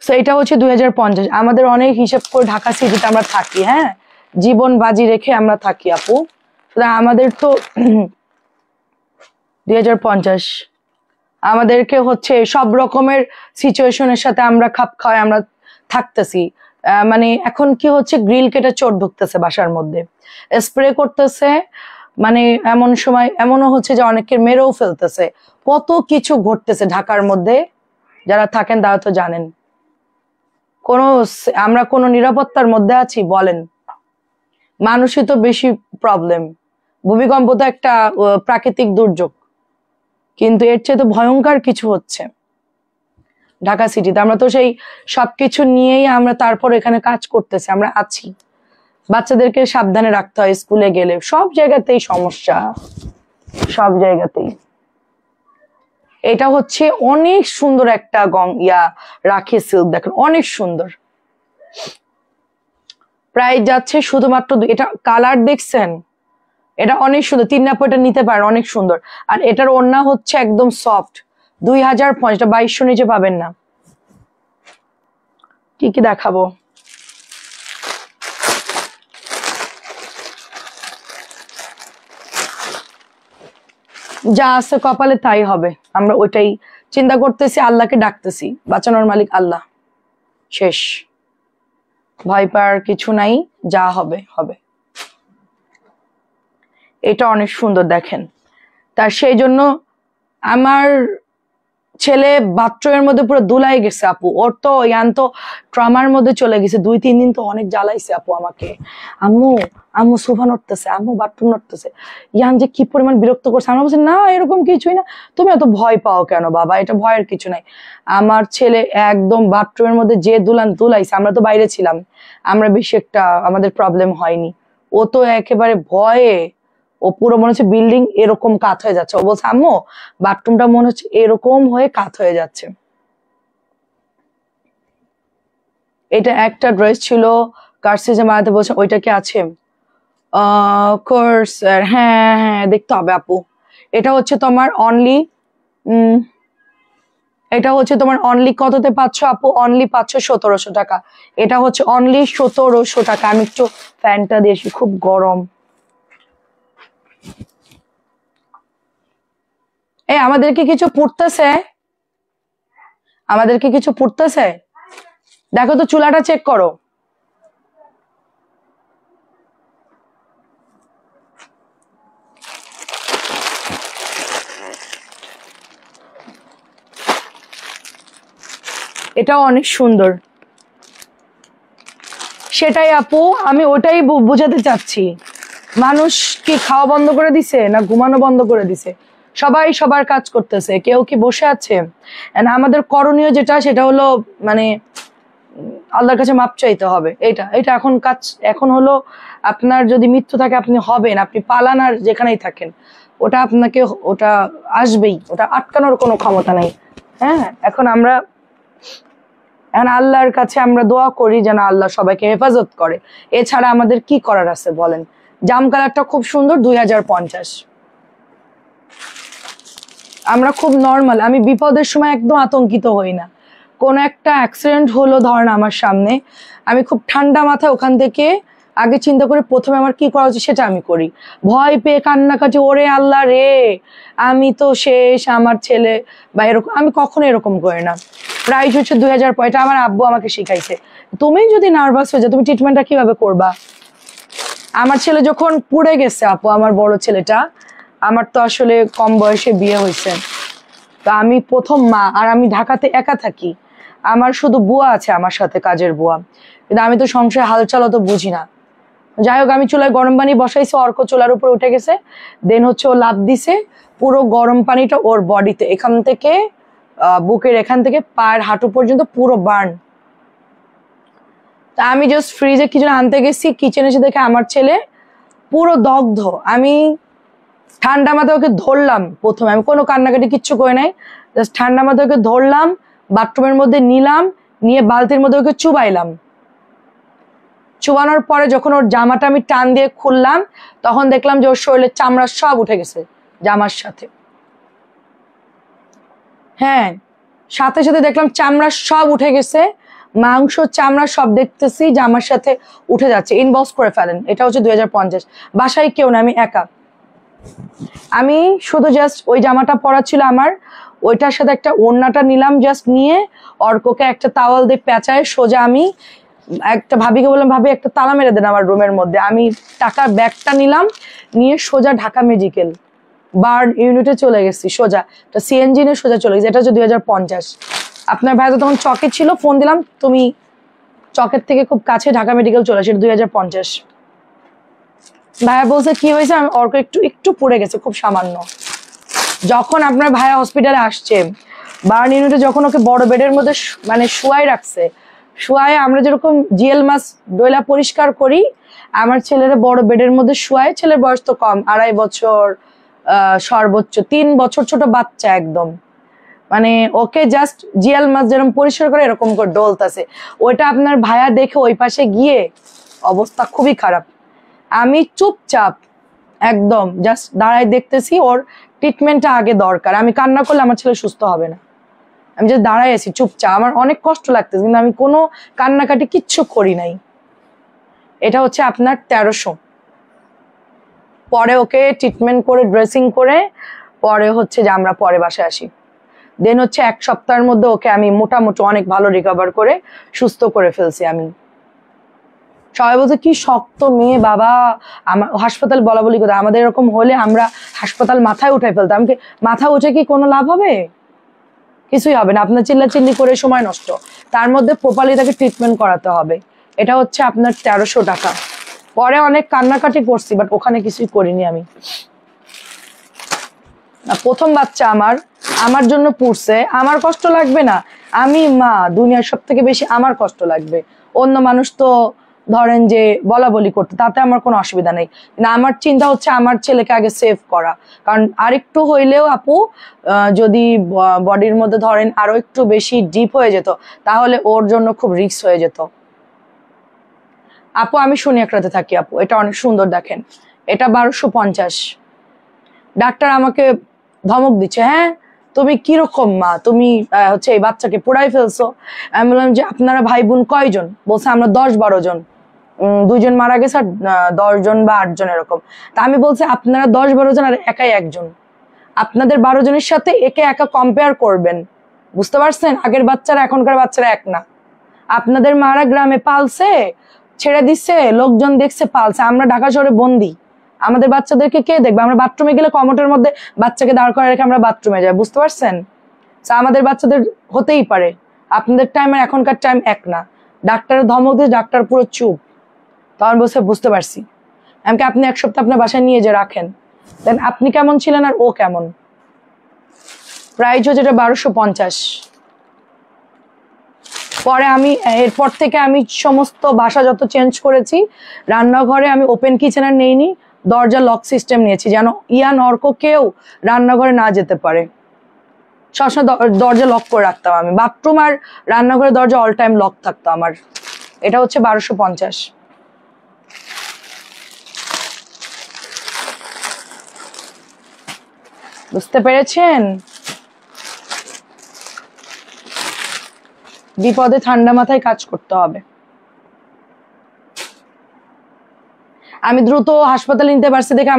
সো এটা হচ্ছে 2050। আমাদের অনেক হিসাব করে ঢাকা সিটিতে আমরা থাকি, হ্যাঁ, জীবন বাজি রেখে আমরা থাকি আপু। আমাদের তো 2050 আমাদেরকে হচ্ছে সব রকমের সিচুয়েশনের সাথে আমরা খাপ খাওয়াই আমরা থাকতেছি। মানে এখন কি হচ্ছে, গ্রিল কেটে চোর ঢুকতেছে বাসার মধ্যে, স্প্রে করতেছে, মানে এমন সময় এমনও হচ্ছে যে অনেকে মেরেও ফেলতেছে। কত কিছু ঘটতেছে ঢাকার মধ্যে, যারা থাকেন তারা তো জানেন। আমরা কোনো নিরাপত্তার মধ্যে আছি বলেন? মানুষই তো বেশি প্রবলেম। ভূমিকম্প তো একটা প্রাকৃতিক দুর্যোগ, কিন্তু এর চেয়ে তো ভয়ঙ্কর কিছু হচ্ছে ঢাকা সিটিতে। আমরা তো সেই সবকিছু নিয়েই আমরা তারপর এখানে কাজ করতেছি, আমরা আছি। বাচ্চাদেরকে সাবধানে রাখতে হয় স্কুলে গেলে, সব জায়গাতেই সমস্যা, সব জায়গাতেই। এটা হচ্ছে অনেক সুন্দর একটা রাখি সিল্ক, দেখেন অনেক সুন্দর। প্রাইস যাচ্ছে শুধুমাত্র এটা কালার দেখছেন, এটা অনেক সুন্দর। 3 নাম্বার এটা নিতে পারেন, অনেক সুন্দর। আর এটার ওড়না হচ্ছে একদম সফট। 2050, 2200 নিচে পাবেন না। কি কি দেখাবো? যা আছে কপালে তাই হবে, আমরা ওইটাই চিন্তা করতেছি, আল্লাহকে ডাকতেছি, বাঁচানোর মালিক আল্লাহ। শেষ, ভয় পাওয়ার কিছু নাই, যা হবে হবে। এটা অনেক সুন্দর দেখেন। তার সেই জন্য আমার ছেলে বাথরুমের মধ্যে পুরো দুলাই গেছে আপু। ওর তো তো ট্রমার মধ্যে চলে গেছে। 2-3 দিন তো অনেক জ্বালাইছে আপু আমাকে। আম্মু আম্মু সোফা নড়তেছে, আম্মু বাথরুম নড়তেছে। ইয়ান যে কি পরিমাণ বিরক্ত করছে। আমরা বলছি না এরকম কিছুই না, তুমি এত ভয় পাও কেন বাবা, এটা ভয়ের কিছু নাই। আমার ছেলে একদম বাথরুমের মধ্যে যে দুলাইছে। আমরা তো বাইরে ছিলাম, আমরা বেশি একটা আমাদের প্রবলেম হয়নি। ও তো একেবারে ভয়ে, ও পুরো মনে হচ্ছে বিল্ডিং এরকম কাত হয়ে যাচ্ছে। ও বলছে আম্মু বাথরুমটা মনে হচ্ছে এরকম হয়ে কাত হয়ে যাচ্ছে। এটা একটা ড্রেস ছিল কার্সিজে মারাতে বলছে, ওইটা কি আছে? কোর্স হ্যাঁ হ্যাঁ দেখতে হবে আপু। এটা হচ্ছে তোমার অনলি এটা হচ্ছে তোমার অনলি কততে পাচ্ছ আপু? অনলি পাচ্ছ 1700 টাকা। এটা হচ্ছে অনলি 1700 টাকা। আমি একটু ফ্যানটা দিয়েছি, খুব গরম। আমাদেরকে কিছু পড়তেছে, আমাদেরকে কিছু পড়তেছে। দেখো তো চুলাটা চেক করো। এটাও অনেক সুন্দর। সেটাই আপু, আমি ওটাই বুঝাতে চাচ্ছি। মানুষ কি খাওয়া বন্ধ করে দিছে না ঘুমানো বন্ধ করে দিছে? সবাই সবার কাজ করতেছে, কেউ কি বসে আছে? আমাদের করণীয় যেটা, সেটা হলো মানে আল্লাহর কাছে মাপ চাইতে হবে। এটা এটা এখন কাজ, এখন হলো আপনার যদি মৃত্যু থাকে আপনি হবেন, আপনি পালান আর যেখানেই থাকেন, ওটা আপনাকে ওটা আসবেই, ওটা আটকানোর কোনো ক্ষমতা নেই। হ্যাঁ, এখন আল্লাহর কাছে আমরা দোয়া করি যেন আল্লাহ সবাইকে হেফাজত করে। এছাড়া আমাদের কি করার আছে বলেন? জাম কালারটা খুব সুন্দর, 2050। আমরা খুব নর্মাল, আমি বিপদের সময় একদম আতঙ্কিত হই না। কোন একটা অ্যাক্সিডেন্ট হলো ধরেন আমার সামনে, আমি খুব ঠান্ডা মাথায় ওখান থেকে আগে চিন্তা করে প্রথমে আমার কি করা উচিত সেটা আমি করি। ভয় পেয়ে কান্নাকাটি, ওরে আল্লাহ রে আমি তো শেষ, আমার ছেলে বা এরকম, আমি কখনো এরকম করি না। প্রাইস হচ্ছে 2000। এটা আমার আব্বু আমাকে শিখাইছে। তুমি যদি নার্ভাস হয়ে যাও তুমি ট্রিটমেন্টটা কিভাবে করবা? আমার ছেলে যখন পুড়ে গেছে আপু, আমার বড় ছেলেটা, আমার তো আসলে কম বয়সে বিয়ে হয়েছে, তো আমি প্রথম মা, আর আমি ঢাকাতে একা থাকি। আমার শুধু বুয়া আছে আমার সাথে, কাজের বুয়া, কিন্তু আমি তো সংসারে হালচাল অত বুঝি না। যাই হোক, আমি চুলায় গরম পানি বসাইছি, অর্ক চুলার উপর উঠে গেছে। দেন হচ্ছে ও লাফ দিছে, পুরো গরম পানিটা ওর বডিতে, এখান থেকে বুকের এখান থেকে পায়ের হাঁটু পর্যন্ত পুরো বার্ন। তা আমি জাস্ট ফ্রিজে কিছু আনতে গেছি, কিচেনে এসে দেখে আমার ছেলে পুরো দগ্ধ। আমি ঠান্ডা মাথায় ওকে ধরলাম, প্রথমে আমি কোনো কান্নাকাটি কিচ্ছু করে নাই, জাস্ট ঠান্ডা মাথায় ওকে ধরলাম, বাথরুমের মধ্যে নিলাম, নিয়ে বালতির মধ্যে ওকে চুবাইলাম। চুবানোর পরে যখন ওর জামাটা আমি টান দিয়ে খুললাম, তখন দেখলাম যে ওর শরীরের চামড়া সব উঠে গেছে জামার সাথে। হ্যাঁ, সাথে সাথে দেখলাম চামড়া সব উঠে গেছে। মাংস চামড়া সব দেখতেছি যে আমার সাথে উঠে যাচ্ছে, ইনবক্স করে ফেলেন। এটা হচ্ছে 2050। বাসায় কেউ না, আমি একা। আমি শুধু জাস্ট ওই জামাটা পরা ছিল আমার, ওইটার সাথে একটা ওড়নাটা নিলাম, জাস্ট নিয়ে অর্ককে একটা তাওয়াল দিয়ে পেঁচায় সোজা আমি একটা ভাবিকে বললাম, ভাবি একটা তালা মেরে দেন আমার রুমের মধ্যে। আমি টাকার ব্যাগটা নিলাম, নিয়ে সোজা ঢাকা মেডিকেল বার্ড ইউনিটে চলে গেছি সোজা। সিএনজি নিয়ে সোজা চলে গেছি। এটা হচ্ছে 2050। আপনার ভাই তো তখন চকে ছিল, ফোন দিলাম, তুমি চকের থেকে খুব কাছে ঢাকা মেডিকেল চলে আসে। 2050। ভাইয়া বলছে কি হয়েছে, আমি অর্ক একটু একটু পড়ে গেছে, খুব সামান্য। যখন আপনার ভাইয়া হসপিটালে আসছে, বার্ন ইউনিটে যখন ওকে বড় বেডের মধ্যে মানে শুয়াই রাখছে, শুয়ায় আমরা যেরকম জিএল মাছ ডয়লা পরিষ্কার করি, আমার ছেলের বড় বেডের মধ্যে শুয়ায়, ছেলের বয়স তো কম, 2.5 বছর, সর্বোচ্চ 3 বছর, ছোট বাচ্চা একদম। মানে ওকে জাস্ট জিএল মাছ যেরকম পরিষ্কার করে এরকম করে ডলতাছে। ওইটা আপনার ভাইয়া দেখে ওই পাশে গিয়ে অবস্থা খুবই খারাপ। আমি চুপচাপ একদম জাস্ট দাঁড়ায় দেখতেছি, ওর ট্রিটমেন্টটা আগে দরকার। আমি কান্না করলে আমার ছেলে সুস্থ হবে না। আমি যে দাঁড়ায় আছি চুপচাপ, আমার অনেক কষ্ট লাগতেছে, কিন্তু আমি কোনো কান্নাকাটি কিচ্ছু করি নাই। এটা হচ্ছে আপনার 1300। পরে ওকে ট্রিটমেন্ট করে ড্রেসিং করে পরে হচ্ছে যে আমরা পরে বাসায় আসি। দেন হচ্ছে 1 সপ্তাহের মধ্যে ওকে আমি মোটামুটি অনেক ভালো রিকভার করে সুস্থ করে ফেলছি। আমি সবাই বলছে কি শক্ত মেয়ে বাবা, আমার হাসপাতাল বলা বলি কোথায়, আমাদের এরকম হলে আমরা হাসপাতাল মাথায় উঠাই ফেলতাম। আমাকে মাথা উঠে কি কোনো লাভ হবে? কিছুই হবে না। আপনার চিল্লাচিল্লি করে সময় নষ্ট, তার মধ্যে প্রপারলি তাকে ট্রিটমেন্ট করাতে হবে। এটা হচ্ছে আপনার 1300 টাকা। পরে অনেক কান্নাকাটি করছি, বাট ওখানে কিছুই করিনি আমি। প্রথম বাচ্চা আমার জন্য পুড়ছে, আমার কষ্ট লাগবে না? আমি মা, দুনিয়ার সব থেকে বেশি আমার কষ্ট লাগবে। অন্য মানুষ তো ধরেন যে বলা বলি করতে, তাতে আমার কোনো অসুবিধা নেই, কিন্তু আমার চিন্তা হচ্ছে আমার ছেলেকে আগে সেভ করা। কারণ আরেকটু হইলেও আপু যদি বডির মধ্যে ধরেন আরো একটু বেশি ডিপ হয়ে যেত, তাহলে ওর জন্য খুব রিস্ক হয়ে যেত। আপু আমি শুনি একরাতে থাকি আপু, এটা অনেক সুন্দর, দেখেন এটা 1250। ডাক্তার আমাকে ধমক দিচ্ছে, হ্যাঁ তুমি কিরকম মা, তুমি হচ্ছে এই বাচ্চাকে পোড়াই ফেলছো। আমি বললাম যে আপনারা ভাই বোন কয়জন? বলছে আমরা 10-12 জন, 2 জন মারা গেছে আর 10 জন বা 8 জন এরকম। তা আমি বলছি আপনারা 10-12 জন আর একাই একজন, আপনাদের 12 জনের সাথে একে একা কম্পেয়ার করবেন, বুঝতে পারছেন? আগের বাচ্চারা এখনকার বাচ্চারা এক না। আপনাদের মারা গ্রামে পালছে, ছেড়ে দিচ্ছে, লোকজন দেখছে, পালছে। আমরা ঢাকা শহরে বন্দি, আমাদের বাচ্চাদেরকে কে দেখবে? আমরা বাথরুমে গেলে কমোটের মধ্যে বাচ্চাকে দাঁড় করে রেখে আমরা বাথরুমে যাই, বুঝতে পারছেন? আমাদের বাচ্চাদের হতেই পারে, আপনাদের টাইম আর এখনকার টাইম এক না। ডাক্তারের ধমক দিয়ে ডাক্তার পুরো চুপ। তখন বলছে বুঝতে পারছি। এমনকি আপনি 1 সপ্তাহ আপনার বাসায় নিয়ে যে রাখেন, দেন আপনি কেমন ছিলেন আর ও কেমন। প্রাইস হচ্ছে এটা 1250। পরে আমি এরপর থেকে আমি সমস্ত বাসা যত চেঞ্জ করেছি, রান্নাঘরে আমি ওপেন কিচেন আর নেইনি, দরজা লক সিস্টেম নিয়েছি, যেন ইয়ান অর্ক কেউ রান্নাঘরে না যেতে পারে। সবসময় দরজা লক করে রাখতাম আমি, বাথরুম আর রান্নাঘরের দরজা অল টাইম লক থাকতো আমার। এটা হচ্ছে 1250। বুঝতে পেরেছেন? বিপদে ঠান্ডা মাথায় কাজ করতে হবে। আমি দ্রুত হাসপাতালে নিতে পারছি দেখে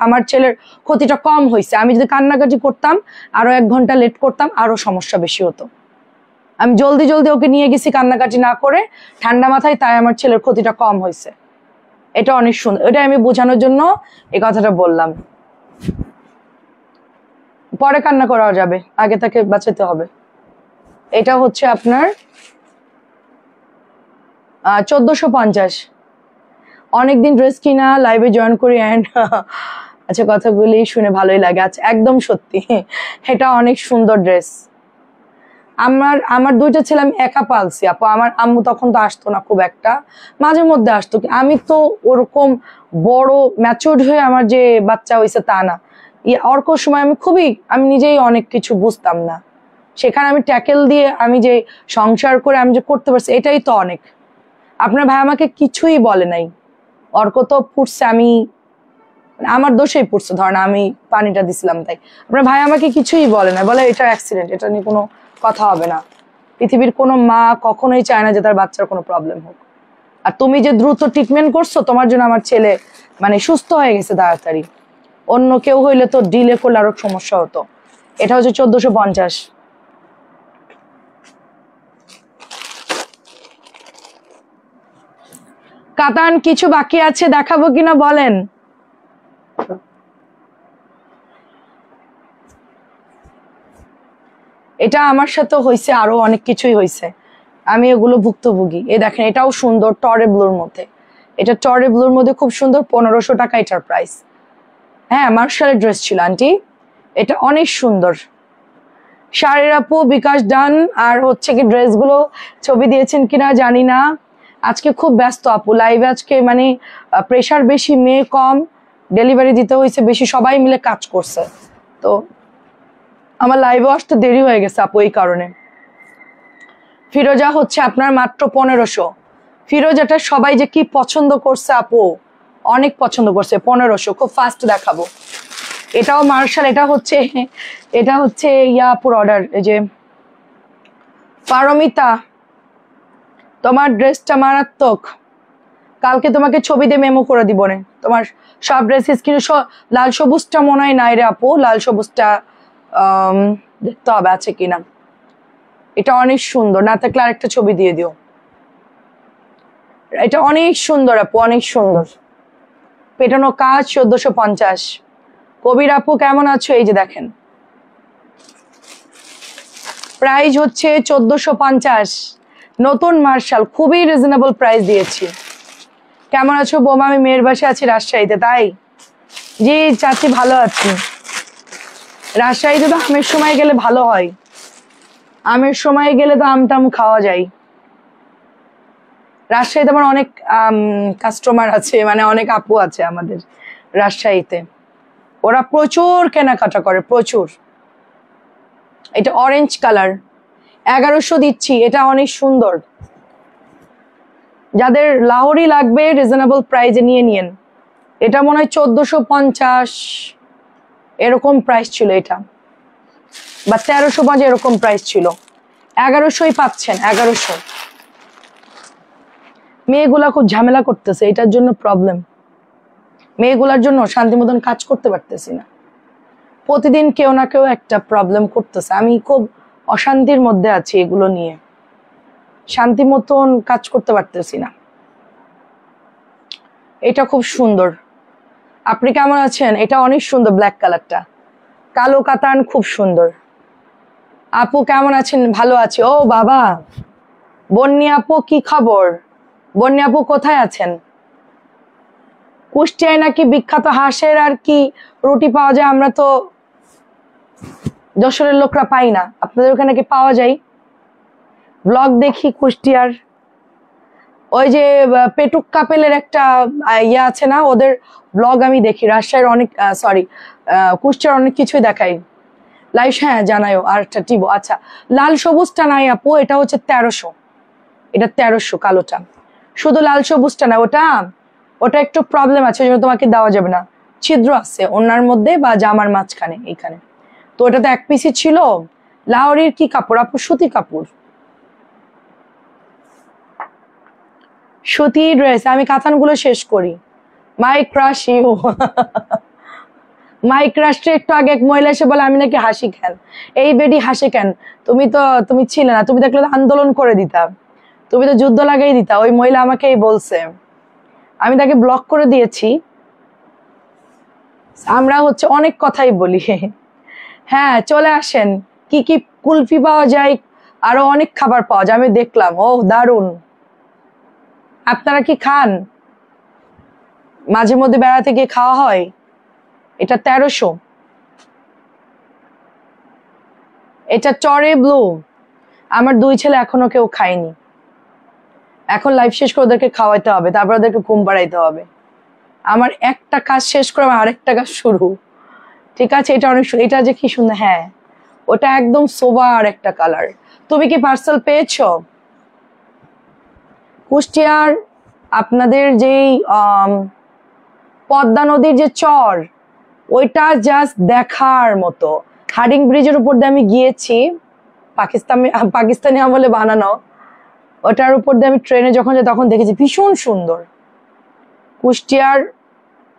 আমার ছেলের ক্ষতিটা কম হয়েছে। আমি যদি কান্নাকাটি করতাম, আরো 1 ঘন্টা লেট করতাম, আরো সমস্যা বেশি হতো। আমি জলদি জলদি ওকে নিয়ে গেছি কান্নাকাটি না করে, ঠান্ডা মাথায়, তাই আমার ছেলের ক্ষতিটা কম হয়েছে। এটা অনেক সুন্দর, এটা আমি বোঝানোর জন্য এই কথাটা বললাম। পরে কান্না করা যাবে, আগে তাকে বাঁচাতে হবে। এটা হচ্ছে আপনার 1450। অনেকদিন ড্রেস কিনা, লাইভে জয়েন করি অ্যান্ড আচ্ছা কথাগুলি শুনে ভালোই লাগে। আচ্ছা একদম সত্যি, এটা অনেক সুন্দর ড্রেস। আমার 2টা ছেলে আমি একা পালছি আপু। আমার আম্মু তখন তো আসতো না খুব একটা, মাঝে মধ্যে আসতো। আমি তো ওরকম বড় ম্যাচিউরড হয়ে আমার যে বাচ্চা হয়েছে তা না। অর্কর সময় আমি নিজেই অনেক কিছু বুঝতাম না, সেখানে আমি ট্যাকেল দিয়ে আমি যে সংসার করে আমি যে করতে পারছি, এটাই তো অনেক। আপনার ভাই আমাকে কিছুই বলে নাই। অর্ক তো পুড়ছে, আমার দোষেই পুড়ছে, ধরেন আমি পানিটা দিছিলাম তাই। আপনার ভাই আমাকে কিছুই বলে না, বলে এটা অ্যাক্সিডেন্ট, এটা নিয়ে কোনো কথা হবে না। পৃথিবীর কোনো মা কখনোই চায় না যে তার বাচ্চার কোনো প্রবলেম হোক। আর তুমি যে দ্রুত ট্রিটমেন্ট করছো, তোমার জন্য আমার ছেলে মানে সুস্থ হয়ে গেছে তাড়াতাড়ি। অন্য কেউ হইলে তো ডিলে করলে আরো সমস্যা হতো। এটা হচ্ছে 1450। কাতান কিছু বাকি আছে, দেখাবো কিনা বলেন? এটা আমার সাথে হয়েছে, আরো অনেক কিছুই হয়েছে, আমি এগুলো ভুক্তভোগী। এই দেখেন, এটাও সুন্দর টরে ব্লুর মধ্যে। এটা টরে ব্লুর মধ্যে খুব সুন্দর, 1500 টাকা এটার প্রাইস। হ্যাঁ, মার্শালের ড্রেস ছিল আন্টি, এটা অনেক সুন্দর। শাড়ির আপু বিকাশ ডান। আর হচ্ছে কি ড্রেসগুলো ছবি দিয়েছেন কিনা জানি না, আজকে খুব ব্যস্ত আপু লাইভে। আজকে মানে প্রেশার বেশি, মেয়ে কম, ডেলিভারি দিতে হয়েছে বেশি, সবাই মিলে কাজ করছে, তো আমার লাইভে আসতে দেরি হয়ে গেছে আপু এই কারণে। ফিরোজা হচ্ছে আপনার মাত্র 1500। ফিরোজাটা সবাই যে কি পছন্দ করছে আপু, অনেক পছন্দ করছে। 1500, খুব ফাস্ট দেখাবো। এটাও মার্শাল, এটা হচ্ছে ইয়া আপুর অর্ডার। এই যে পারমিতা, তোমার ড্রেসটা মারাত্মক, কালকে তোমাকে ছবি দিয়ে মেমো করে দিব রে। তোমার সব ড্রেস স্ক্রিন, লাল সবুজটা মনে হয় নাই রে আপু, লাল সবুজটা দেখতে হবে আছে কিনা। এটা অনেক সুন্দর, না থাকলে আরেকটা ছবি দিয়ে দিও। এটা অনেক সুন্দর আপু, অনেক সুন্দর। পেটানো কাজ, 1450। কবির আপু কেমন আছো? এই যে দেখেন, প্রাইস হচ্ছে 1450। নতুন মার্শাল, খুবই রিজনেবল প্রাইস দিয়েছি। কেমন আছো বোমা? আমি মেয়ের বাসায় আছি রাজশাহীতে। তাই? জি চাচি, ভালো আছি। রাজশাহীতে তো আমের সময় গেলে ভালো হয়, আমের সময় গেলে তো আম টাম খাওয়া যায়। রাজশাহীতে আমার অনেক কাস্টমার আছে, মানে অনেক আপু আছে আমাদের রাজশাহীতে, ওরা প্রচুর কেনাকাটা করে, প্রচুর। এটা অরেঞ্জ কালার, 1100 দিচ্ছি, এটা অনেক সুন্দর। যাদের লাহোরি লাগবে রিজনেবল প্রাইজে নিয়ে নিয়েন। এটা মনে হয় 1450 এরকম প্রাইস ছিল এটা, বা 1350 এরকম প্রাইস ছিল। 1100ই পাচ্ছেন, 1100। মেয়েগুলা খুব ঝামেলা করতেছে, এটার জন্য প্রবলেম। মেয়েগুলার জন্য শান্তি মতন কাজ করতে পারতেছি না, প্রতিদিন কেউ না কেউ একটা প্রবলেম করতেছে। আমি খুব অশান্তির মধ্যে আছি, এগুলো নিয়ে শান্তি মতন কাজ করতে পারতেছি না। এটা খুব সুন্দর, আপনি কেমন আছেন? এটা অনেক সুন্দর, ব্ল্যাক কালারটা, কালো কাতান, খুব সুন্দর। আপু কেমন আছেন? ভালো আছি। ও বাবা, বন্নি আপু কি খবর? বন্নি আপু কোথায় আছেন? কুষ্টিয়ায় নাকি বিখ্যাত হাঁসের আর কি রুটি পাওয়া যায়, আমরা তো যশোরের লোকরা পাই না, আপনাদের ওখানে কি পাওয়া যায়? ব্লগ দেখি কুষ্টিয়ার, ওই যে পেটুক কাপেলের একটা ইয়ে আছে না, ওদের ব্লগ আমি দেখি। রাজশাহীর অনেক, সরি কুষ্টিয়ার অনেক কিছুই দেখাই লাইভ। হ্যাঁ জানাইও। আর একটা টিবো, আচ্ছা লাল সবুজটা নাই আপু, এটা হচ্ছে 1300। এটা 1300 কালোটা, শুধু লাল সবুজটা না, ওটা ওটা একটু প্রবলেম আছে, ওই জন্য তোমাকে দেওয়া যাবে না, ছিদ্র আছে ওনার মধ্যে বা জামার মাঝখানে এইখানে। তো ওটা তো এক পিসই ছিল। লাহোরির কি কাপড় আপু? সুতি কাপড়, সুতি ড্রেস। আমি কাতানগুলো শেষ করি। মাই ক্রাশ ইউ। মাই ক্রাশটা একটু আগে এক মহিলা এসে বলে আমি নাকি হাসি কেন, এই বেডি হাসে কেন? তুমি ছিলে না, তুমি দেখলে আন্দোলন করে দিতা, তুমি তো যুদ্ধ লাগাই দিতা। ওই মহিলা আমাকেই বলছে, আমি তাকে ব্লক করে দিয়েছি। আমরা হচ্ছে অনেক কথাই বলি। হ্যাঁ চলে আসেন, কি কি কুলফি পাওয়া যায়, আরো অনেক খাবার পাওয়া যায়, আমি দেখলাম। ও দারুন, আপনারা কি খান? মাঝে মধ্যে বেড়াতে গিয়ে খাওয়া হয়। এটা 1300। এটা টরে ব্লু, আমার 2 ছেলে এখনো কেউ খায়নি। এখন লাইভ শেষ করে ওদেরকে খাওয়াইতে হবে, তারপর ওদেরকে ঘুম পাড়াইতে হবে। আমার একটা কাজ শেষ করে আমার আরেকটা কাজ শুরু। ঠিক আছে, এটা অনেক এটা যে কি সুন্দর। হ্যাঁ ওটা একদম সোবার একটা কালার। তুমি কি পার্সেল পেয়েছো? কুষ্টিয়ার আপনাদের যেই পদ্মা নদীর যে চর, ওইটা জাস্ট দেখার মতো। হার্ডিং ব্রিজের উপর দিয়ে আমি গিয়েছি, পাকিস্তানি পাকিস্তানি আমলে বানানো। ওটার উপর দিয়ে আমি ট্রেনে যখন যাই তখন দেখেছি ভীষণ সুন্দর। কুষ্টিয়ার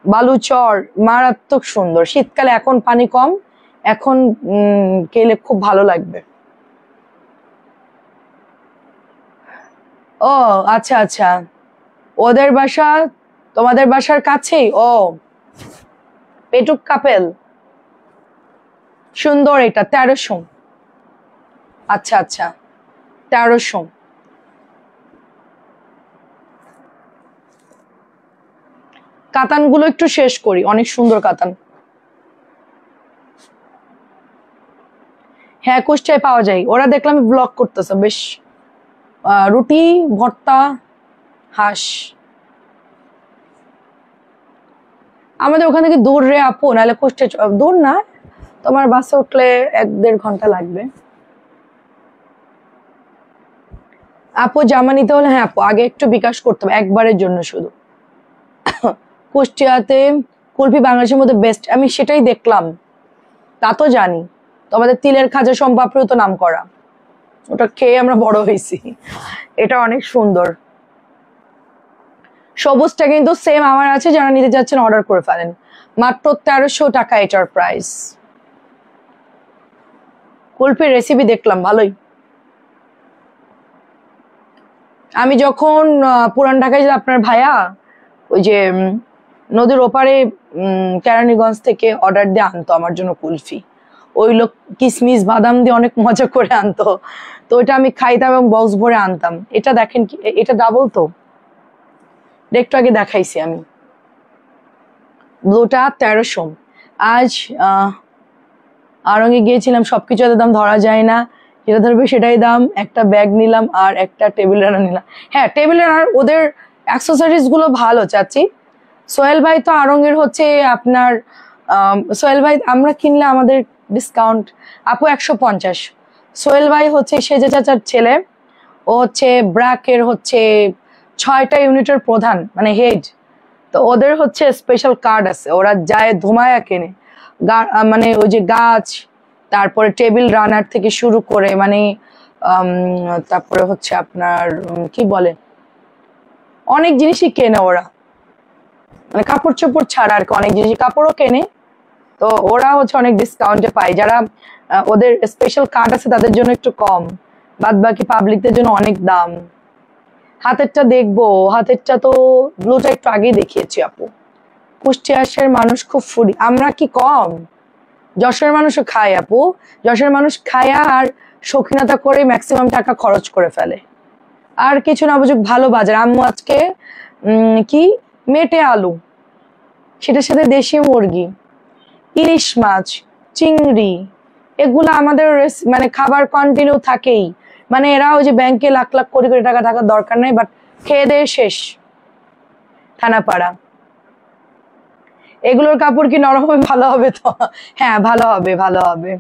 বালুচর মারাত্মক সুন্দর। শীতকালে এখন পানি কম, এখন গেলে খুব ভালো লাগবে। ও আচ্ছা আচ্ছা, ওদের বাসা তোমাদের বাসার কাছেই। ও পেটুক কাপেল, সুন্দর। এটা 1300। আচ্ছা আচ্ছা 1300। কাতানগুলো একটু শেষ করি, অনেক সুন্দর কাতান। হ্যাঁ কুষ্টিয়ায় পাওয়া যায়, ওরা দেখলাম ব্লগ করতেছে বেশ। রুটি ভর্তা হাঁস। আমাদের ওখান থেকে দূর রে আপু, নাহলে কুষ্টিয়া দূর না, তোমার বাসে উঠলে 1-1.5 ঘন্টা লাগবে। আপু জামা নিতে হলে হ্যাঁ আপু আগে একটু বিকাশ করতে হবে, একবারের জন্য শুধু। কুষ্টিয়াতে কুলফি বাংলাদেশের মধ্যে বেস্ট, আমি সেটাই দেখলাম, তা তো জানি। তোমাদের তিলের খাজা সম্পাপড়িও তো নাম করা, ওটা খেয়ে আমরা বড় হয়েছি। এটা অনেক সুন্দর। সবুজটা কিন্তু সেম আমার আছে, যারা নিতে যাচ্ছেন অর্ডার করে ফেলেন। মাত্র 1300 টাকা এটার প্রাইস। কুলফির রেসিপি দেখলাম ভালোই। আমি যখন পুরান ঢাকায় যে আপনার ভাইয়া ওই যে নদীর ওপারে কেরানীগঞ্জ থেকে অর্ডার দিয়ে আনতো আমার জন্য কুলফি, ওই লোক কিসমিস বাদাম দিয়ে অনেক মজা করে আনতো, তো ওইটা আমি খাইতাম এবং বক্স ভরে আনতাম। এটা দেখেন কি, এটা ডাবল তো, একটু আগে দেখাইছি আমি। ব্লুটা 1300। আজ আড়ঙ্গে গিয়েছিলাম, সবকিছু এত দাম ধরা যায় না, যেটা ধরবে সেটাই দাম। একটা ব্যাগ নিলাম আর একটা টেবিল রানার নিলাম। হ্যাঁ টেবিল রানার ওদের অ্যাক্সেসরিজ গুলো ভালো চাচ্ছি। সোহেল ভাই তো আড়ঙ্গের হচ্ছে আপনার সোহেল ভাই আমরা কিনলে আমাদের ডিসকাউন্ট আপু 150। সোহেল ভাই হচ্ছে সেজে চাচার ছেলে, ও হচ্ছে ব্র্যাকের হচ্ছে 6টা ইউনিটের প্রধান, মানে হেড। তো ওদের হচ্ছে স্পেশাল কার্ড আছে, ওরা যায় ধুমায়া কেনে। মানে ওই যে গাছ, তারপরে টেবিল রানার থেকে শুরু করে মানে তারপরে হচ্ছে আপনার কি বলে অনেক জিনিসই কেনে ওরা, মানে কাপড় চোপড় ছাড়া আর কি অনেক জিনিস, কাপড়ও কেনে। তো ওরা হচ্ছে অনেক ডিসকাউন্টে পায়, যারা ওদের স্পেশাল কার্ড আছে তাদের জন্য একটু কম, বাদ বাকি পাবলিকদের জন্য অনেক দাম। হাতেরটা দেখবো, হাতেরটা তো ব্লুটা একটু আগেই দেখিয়েছি আপু। কুষ্টিয়ার মানুষ খুব ফুডি, আমরা কি কম? যশোরের মানুষও খায় আপু, যশোরের মানুষ খায়া আর শৌখিনতা করে ম্যাক্সিমাম টাকা খরচ করে ফেলে। আর কিছু না বুঝুক ভালো বাজার। আম্মু আজকে কি মেটে আলু, সেটার সাথে দেশি মুরগি, ইলিশ মাছ, চিংড়ি, এগুলো আমাদের মানে খাবার কন্টিনিউ থাকেই। মানে এরা ওই যে ব্যাংকে লাখ লাখ কোটি কোটি টাকা থাকার দরকার নেই, বাট খেয়ে দিয়ে শেষ। থানাপাড়া এগুলোর কাপড় কি নরম হবে? ভালো হবে তো? হ্যাঁ ভালো হবে, ভালো হবে।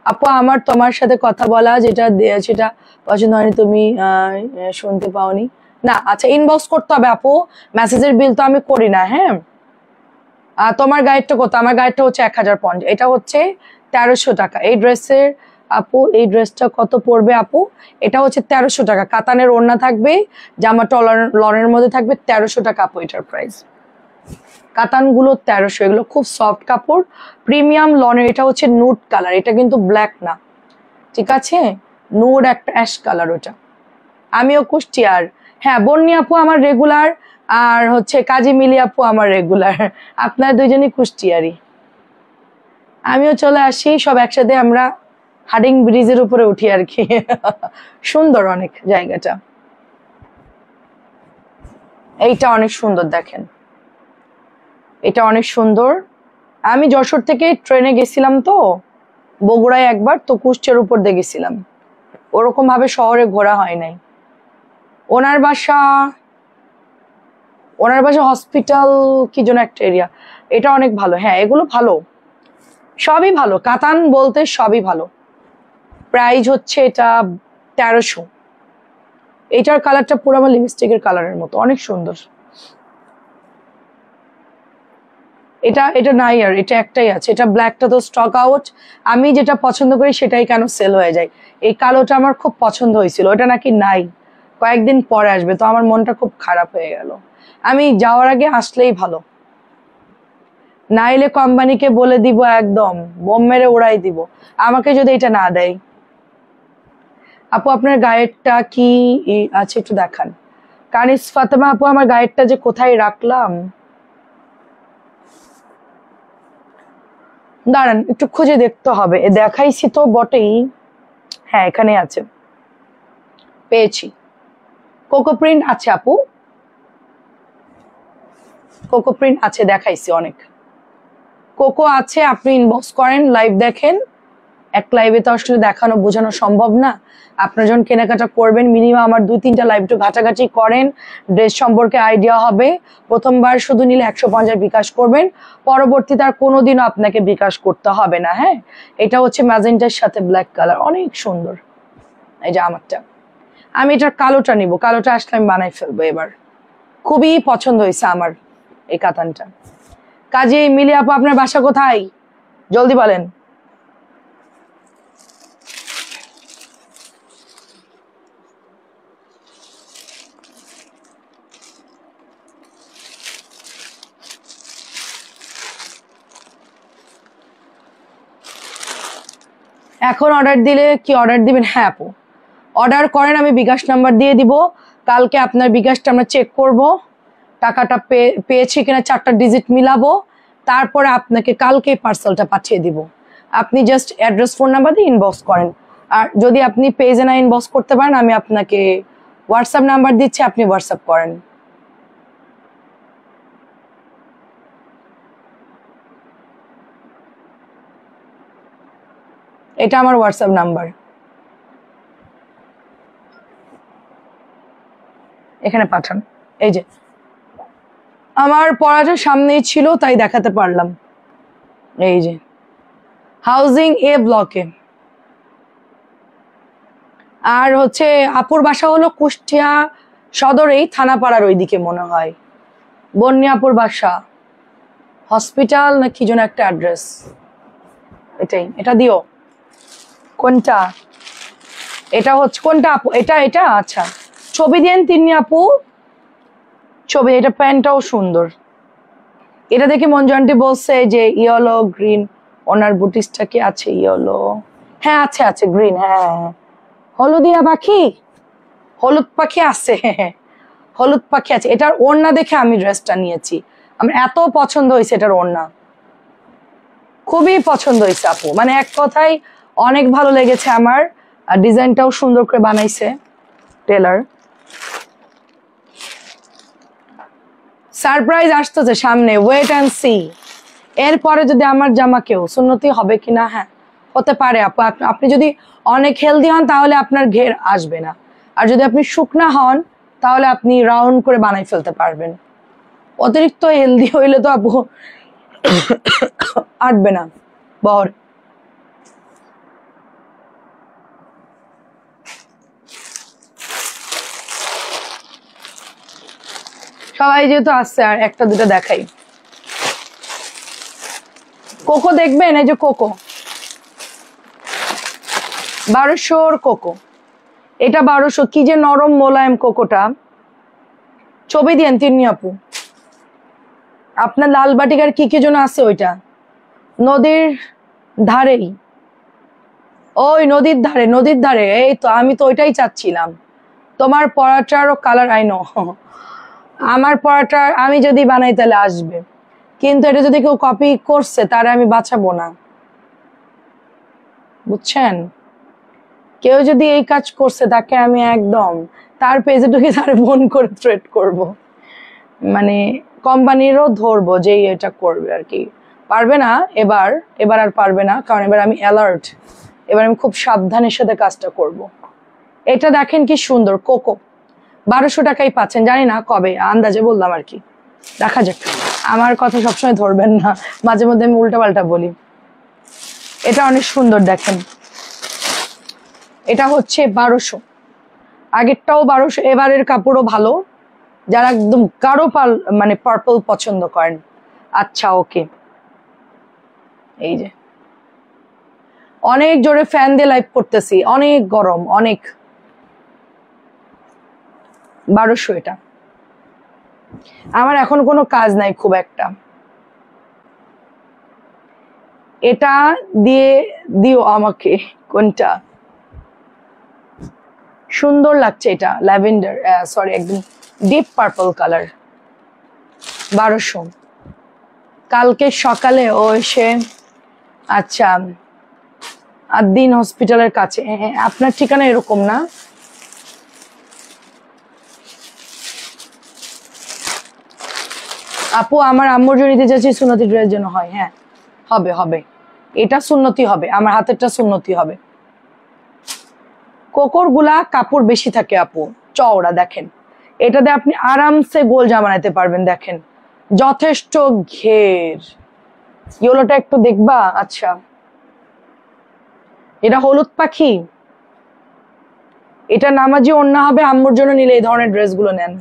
আপু আমার তোমার সাথে কথা বলা যেটা সেটা পছন্দ হয়নি, তুমি শুনতে পাওনি না? আচ্ছা ইনবক্স করতে হবে আপু, মেসেজের বিল তো আমি করি না। হ্যাঁ তোমার গাইডটা কত? আমার গাইডটা হচ্ছে 1050, এটা হচ্ছে 1300 টাকা। এই ড্রেসের আপু এই ড্রেসটা কত পড়বে আপু? এটা হচ্ছে 1300 টাকা, কাতানের ওড়না থাকবে, জামাটা লনের মধ্যে থাকবে, 1300 টাকা আপু এটার প্রাইস। কাতানগুলো 1300, এগুলো খুব সফট কাপড়, প্রিমিয়াম লনের। এটা হচ্ছে নুড কালার, এটা কিন্তু ব্ল্যাক না, ঠিক আছে? নুড একটা অ্যাশ কালার ওটা। আমিও কুষ্টিয়ার। হ্যাঁ বন্নি আপু আমার রেগুলার, আর হচ্ছে কাজী মিলি আপু আমার রেগুলার। আপনার দুইজনই কুষ্টিয়ারই। আমিও চলে আসি, সব একসাথে আমরা হাডিং ব্রিজের উপরে উঠি আর কি। সুন্দর অনেক জায়গাটা। এইটা অনেক সুন্দর, দেখেন এটা অনেক সুন্দর। আমি যশোর থেকে ট্রেনে গেছিলাম তো বগুড়ায় একবার, তো কুষ্টিয়ার উপর দিয়ে গেছিলাম, ওরকম ভাবে শহরে ঘোরা হয় নাই। ওনার বাসা হসপিটাল কি যেন একটা এরিয়া, এটা অনেক ভালো। হ্যাঁ এগুলো ভালো, সবই ভালো, কাতান বলতে সবই ভালো। প্রাইস হচ্ছে এটা 1300। এটার কালারটা পুরো আমার লিপস্টিকের কালারের মতো, অনেক সুন্দর। এটা এটা নাই, আর এটা একটাই আছে, এটা ব্ল্যাকটা তো স্টক আউট। আমি যেটা পছন্দ করি সেটাই কেন সেল হয়ে যায়। এই কালোটা আমার খুব পছন্দ হয়েছিল, ওটা নাকি নাই, কয়েকদিন পরে আসবে, তো আমার মনটা খুব খারাপ হয়ে গেল। আমি যাওয়ার আগে আসলেই ভালো, না এলে কোম্পানিকে বলে দিব, একদম বোম মেরে উড়াই দিব আমাকে যদি এটা না দেয়। আপু আপনার গায়েরটা কি আছে একটু দেখান। কানিস ফাতেমা আপু আমার গায়েরটা যে কোথায় রাখলাম, দাঁড়ান একটু খুঁজে দেখতে হবে, দেখাইছি তো বটেই। হ্যাঁ এখানে আছে, পেয়েছি। কোকো প্রিন্ট আছে আপু, কোকো প্রিন্ট আছে, দেখাইছি অনেক কোকো আছে। আপনি ইনবক্স করেন, লাইভ দেখেন। এক লাইভে তো আসলে দেখানো বোঝানো সম্ভব না। আপনার যখন কেনাকাটা করবেন মিনিমাম আমার 2-3টা লাইভ একটু ঘাটাঘাটি করেন, ড্রেস সম্পর্কে আইডিয়া হবে। প্রথমবার শুধু নিলে 150 বিকাশ করবেন, পরবর্তীতে আর কোনোদিনও আপনাকে বিকাশ করতে হবে না। হ্যাঁ, এটা হচ্ছে ম্যাজেন্টার সাথে ব্ল্যাক কালার, অনেক সুন্দর। এই যে আমারটা, আমি এটার কালোটা নিব, কালোটা আসলে আমি বানাই ফেলবো এবার। খুবই পছন্দ হয়েছে আমার এই কাতানটা। কাজে মিলি আপু আপনার বাসা কোথায় জলদি বলেন। এখন অর্ডার দিলে কি অর্ডার দিবেন? হ্যাঁ আপু অর্ডার করেন, আমি বিকাশ নাম্বার দিয়ে দিব। কালকে আপনার বিকাশটা আমরা চেক করব, টাকাটা পেয়েছি কিনা 4টা ডিজিট মিলাবো, তারপরে আপনাকে কালকে পার্সেলটা পাঠিয়ে দিব। আপনি জাস্ট অ্যাড্রেস ফোন নাম্বার দিয়ে ইনবক্স করেন। আর যদি আপনি পেজে না ইনবক্স করতে পারেন, আমি আপনাকে হোয়াটসঅ্যাপ নাম্বার দিচ্ছি, আপনি হোয়াটসঅ্যাপ করেন। এটা আমার হোয়াটসঅ্যাপ নাম্বার, এখানে পাঠান। এই যে আমার পড়াটা সামনেই ছিল তাই দেখাতে পারলাম। এই যে হাউজিং এ ব্লকে। আর হচ্ছে আপুর বাসা হলো কুষ্টিয়া সদরেই, থানাপাড়ার ওইদিকে মনে হয়। বন্যা আপুর বাসা হসপিটাল না কি যেন একটা অ্যাড্রেস, এটাই। এটা দিও। কোনটা? এটা হচ্ছে কোনটা আপু? এটা এটা আচ্ছা, ছবি দেন তিনি আপু, ছবি। এটা প্যান্টটাও সুন্দর। এটা দেখে মঞ্জু আন্টি বলছে যে ইয়েলো গ্রিন, ওনার বুটিসটা কি আছে ইয়েলো? হ্যাঁ আছে আছে, গ্রিন। হ্যাঁ হলুদিয়া পাখি, হলুদ পাখি আছে, হলুদ পাখি আছে। এটার ওড়না দেখে আমি ড্রেসটা নিয়েছি, আমার এত পছন্দ হয়েছে এটার ওড়না, খুবই পছন্দ হয়েছে আপু, মানে এক কথায় অনেক ভালো লেগেছে আমার। আর ডিজাইনটাও সুন্দর করে বানাইছে টেলার। সারপ্রাইজ আসতেছে সামনে, ওয়েট অ্যান্ড সি। এরপরে যদি আমার জামা কেউ সুন্নতি হবে কিনা, হ্যাঁ হতে পারে আপু। আপনি যদি অনেক হেলদি হন তাহলে আপনার ঘের আসবে না, আর যদি আপনি শুকনা হন তাহলে আপনি রাউন্ড করে বানাই ফেলতে পারবেন। অতিরিক্ত হেলদি হইলে তো আপু আটবে না বহর। সবাই যেহেতু আসছে, আর একটা দুটো দেখাই। কোকো দেখবেন, এই যে কোকো 1200 কোকো, এটা 1200। কি যে নরম মোলায়েম কোকোটা, ছবি দিয়েন তিনি আপু। আপনার লাল বাটিকার কি কি জন্য আছে ওইটা? নদীর ধারেই, ওই নদীর ধারে, নদীর ধারে। এই তো আমি তো ওইটাই চাচ্ছিলাম। তোমার পরাটারও কালার আইনো, আমার পরাটা আমি যদি বানাই তাহলে আসবে, কিন্তু এটা যদি কেউ কপি করছে তারে আমি বাঁচাবো না, বুঝছেন? কেউ যদি এই কাজ করছে তাকে আমি একদম তার পেজে ঢুকে তারে ফোন করে থ্রেট করব, মানে কোম্পানিরও ধরবো যে এটা করবে আর কি। পারবে না এবার, এবার আর পারবে না, কারণ এবার আমি অ্যালার্ট, এবার আমি খুব সাবধানের সাথে কাজটা করব। এটা দেখেন কি সুন্দর, কোকো 1200 টাকাই পাচ্ছেন, জানি না কবে, আন্দাজে বললাম আর কি, দেখা যাক। আমার কথা সবসময় ধরবেন না, মাঝে মধ্যে আমি উল্টাপাল্টা বলি। এটা অনেক সুন্দর দেখেন, এটা হচ্ছে 1200, আগেরটাও 1200। এবারের কাপড়ও ভালো, যারা একদম গাঢ় মানে পার্পল পছন্দ করেন আচ্ছা ওকে, এই যে অনেক জোরে ফ্যান দিয়ে লাইভ করতেছি, অনেক গরম, অনেক। 1200 এটা। আমার এখন কোনো কাজ নাই খুব একটা, এটা দিয়ে দিও আমাকে। কোনটা সুন্দর লাগছে? এটা ল্যাভেন্ডার, সরি একদম ডিপ পার্পল কালার। 1200। কালকে সকালে ও এসে, আচ্ছা আদ্দিন হসপিটালের কাছে, আপনার ঠিকানা এরকম না? আপু আমার আম্মুর জন্য নিতে চাচ্ছি, সুন্নতি ড্রেস যেন হয়। হ্যাঁ হবে হবে, এটা সুন্নতি হবে, আমার হাতেরটা সুন্নতি হবে। কোকর গুলা কাপড় বেশি থাকে আপু, চওড়া দেখেন, এটাতে আপনি আরামসে গোল জামা বানাতে পারবেন। দেখেন যথেষ্ট ঘের। ইয়েলোটা একটু দেখবা? আচ্ছা এটা হলুদ পাখি, এটা নামাজি ওড়না হবে। আম্মুর জন্য নিলে এই ধরনের ড্রেসগুলো নেন,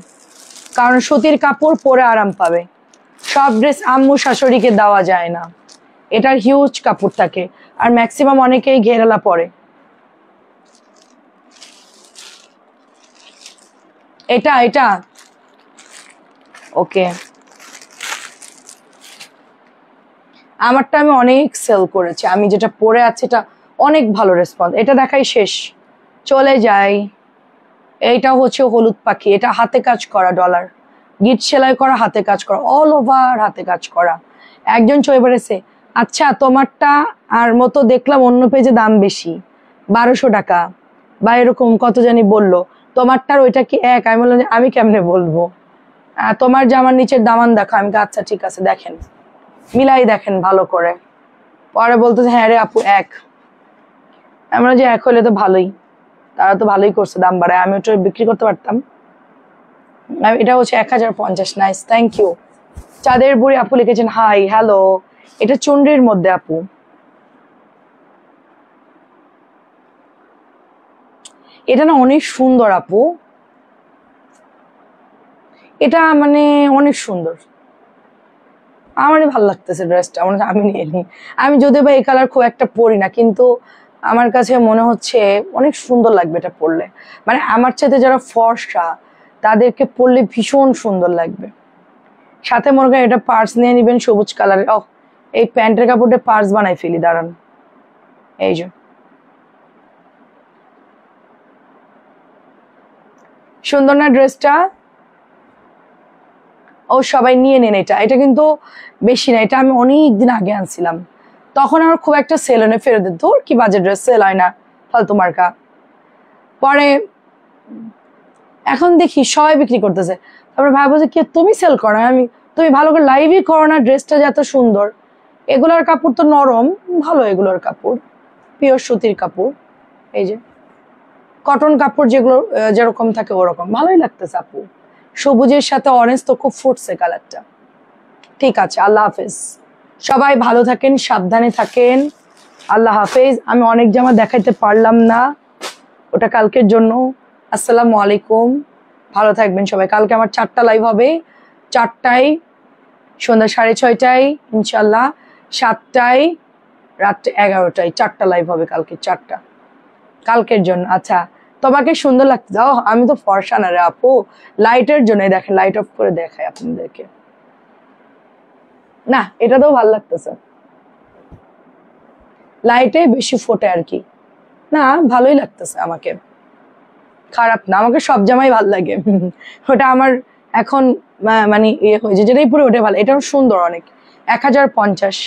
কারণ সুতির কাপড় পরে আরাম পাবে। সব ড্রেস আম্মু শাশুড়িকে দেওয়া যায় না, এটার হিউজ কাপড় থাকে, আর ম্যাক্সিমাম অনেকেই ঘেরালা পরে। এটা এটা ওকে, আমারটা আমি অনেক সেল করেছি, আমি যেটা পরে আছে এটা অনেক ভালো রেসপন্স। এটা দেখাই শেষ, চলে যাই। এইটা হচ্ছে হলুদ পাখি, এটা হাতে কাজ করা ডলার, গিট সেলাই করা, হাতে কাজ করা, অল ওভার হাতে কাজ করা। একজন চলে বেড়েছে, আচ্ছা তোমারটা আর মতো দেখলাম অন্য পেজে দাম বেশি, 1200 টাকা বা এরকম কত জানি বললো, তোমারটার ওইটা কি এক? আমি বললাম যে আমি কেমনে বলবো, তোমার জামার নিচের দামান দেখো। আমি আচ্ছা ঠিক আছে দেখেন, মিলাই দেখেন ভালো করে। পরে বলতেছে হ্যাঁ রে আপু এক। আমরা যে এক হলে তো ভালোই, তারা তো ভালোই করছে দাম বাড়ায়, আমি ওটা বিক্রি করতে পারতাম। এটা হচ্ছে 1050। Nice, thank you. চাঁদের বুড়ি আপু লিখেছেন হাই হ্যালো। এটা চুনরির মধ্যে আপু, এটা না অনেক সুন্দর আপু, এটা মানে অনেক সুন্দর, আমারই ভালো লাগতেছে ড্রেসটা, আমি নিয়ে নিই। আমি যদিও বা এই কালার খুব একটা পরি না, কিন্তু আমার কাছে মনে হচ্ছে অনেক সুন্দর লাগবে এটা পরলে। মানে আমার চাইতে যারা ফর্সা তাদেরকে পরলে ভীষণ সুন্দর লাগবে। সাথে মনে করেন এটা পার্স নিয়ে নিবেন সবুজ কালারের। ও এই প্যান্টের কাপড়টা পার্স বানাই ফেলি, দাঁড়ান। এই যে সুন্দর না ড্রেসটা? ও সবাই নিয়ে নেন এটা, এটা কিন্তু বেশি না, এটা আমি অনেক দিন আগে আনছিলাম, তখন আমার খুব একটা সেল হয় না, ফেরত দিত। তোর কি বাজে ড্রেস, সেল হয় না, ফালতু মার্কা। পরে এখন দেখি সবাই বিক্রি করতেছে, তারপরে ভাবো যে কি তুমি সেল করো না, আমি তুমি ভালো করে লাইভই করো না, ড্রেসটা যে এত সুন্দর। এগুলোর কাপড় তো নরম ভালো, এগুলোর কাপড় পিওর সুতির কাপড়, এই যে কটন কাপড় যেগুলো যেরকম থাকে ওরকম, ভালোই লাগতেছে আপু। সবুজের সাথে অরেঞ্জ তো খুব ফুটছে কালারটা। ঠিক আছে, আল্লাহ হাফেজ, সবাই ভালো থাকেন, সাবধানে থাকেন, আল্লাহ হাফেজ। আমি অনেক জামা দেখাইতে পারলাম না, ওটা কালকের জন্য। আসসালামু আলাইকুম, ভালো থাকবেন সবাই। কালকে আমার 4টা লাইভ হবে, 4টায়, সন্ধ্যা 6:30টায় ইনশাল্লাহ, 7টায়, রাত 11টায়, 4টা লাইভ হবে কালকে, 4টা কালকের জন্য। আচ্ছা তোমাকে সুন্দর লাগতে যাও, আমি তো ফর্সা না রে আপু, লাইটের জন্য দেখেন, লাইট অফ করে দেখাই আপনাদেরকে। না এটা তো ভালো লাগতেছে, লাইটে বেশি ফোটে আর কি। না ভালোই লাগতেছে আমাকে, খারাপ না, আমাকে সব জামাই ভাল লাগে। ওটা আমার এখন মানে ইয়ে হয়েছে, যেটাই পরে ওটা ভালো। এটাও সুন্দর অনেক, 1050।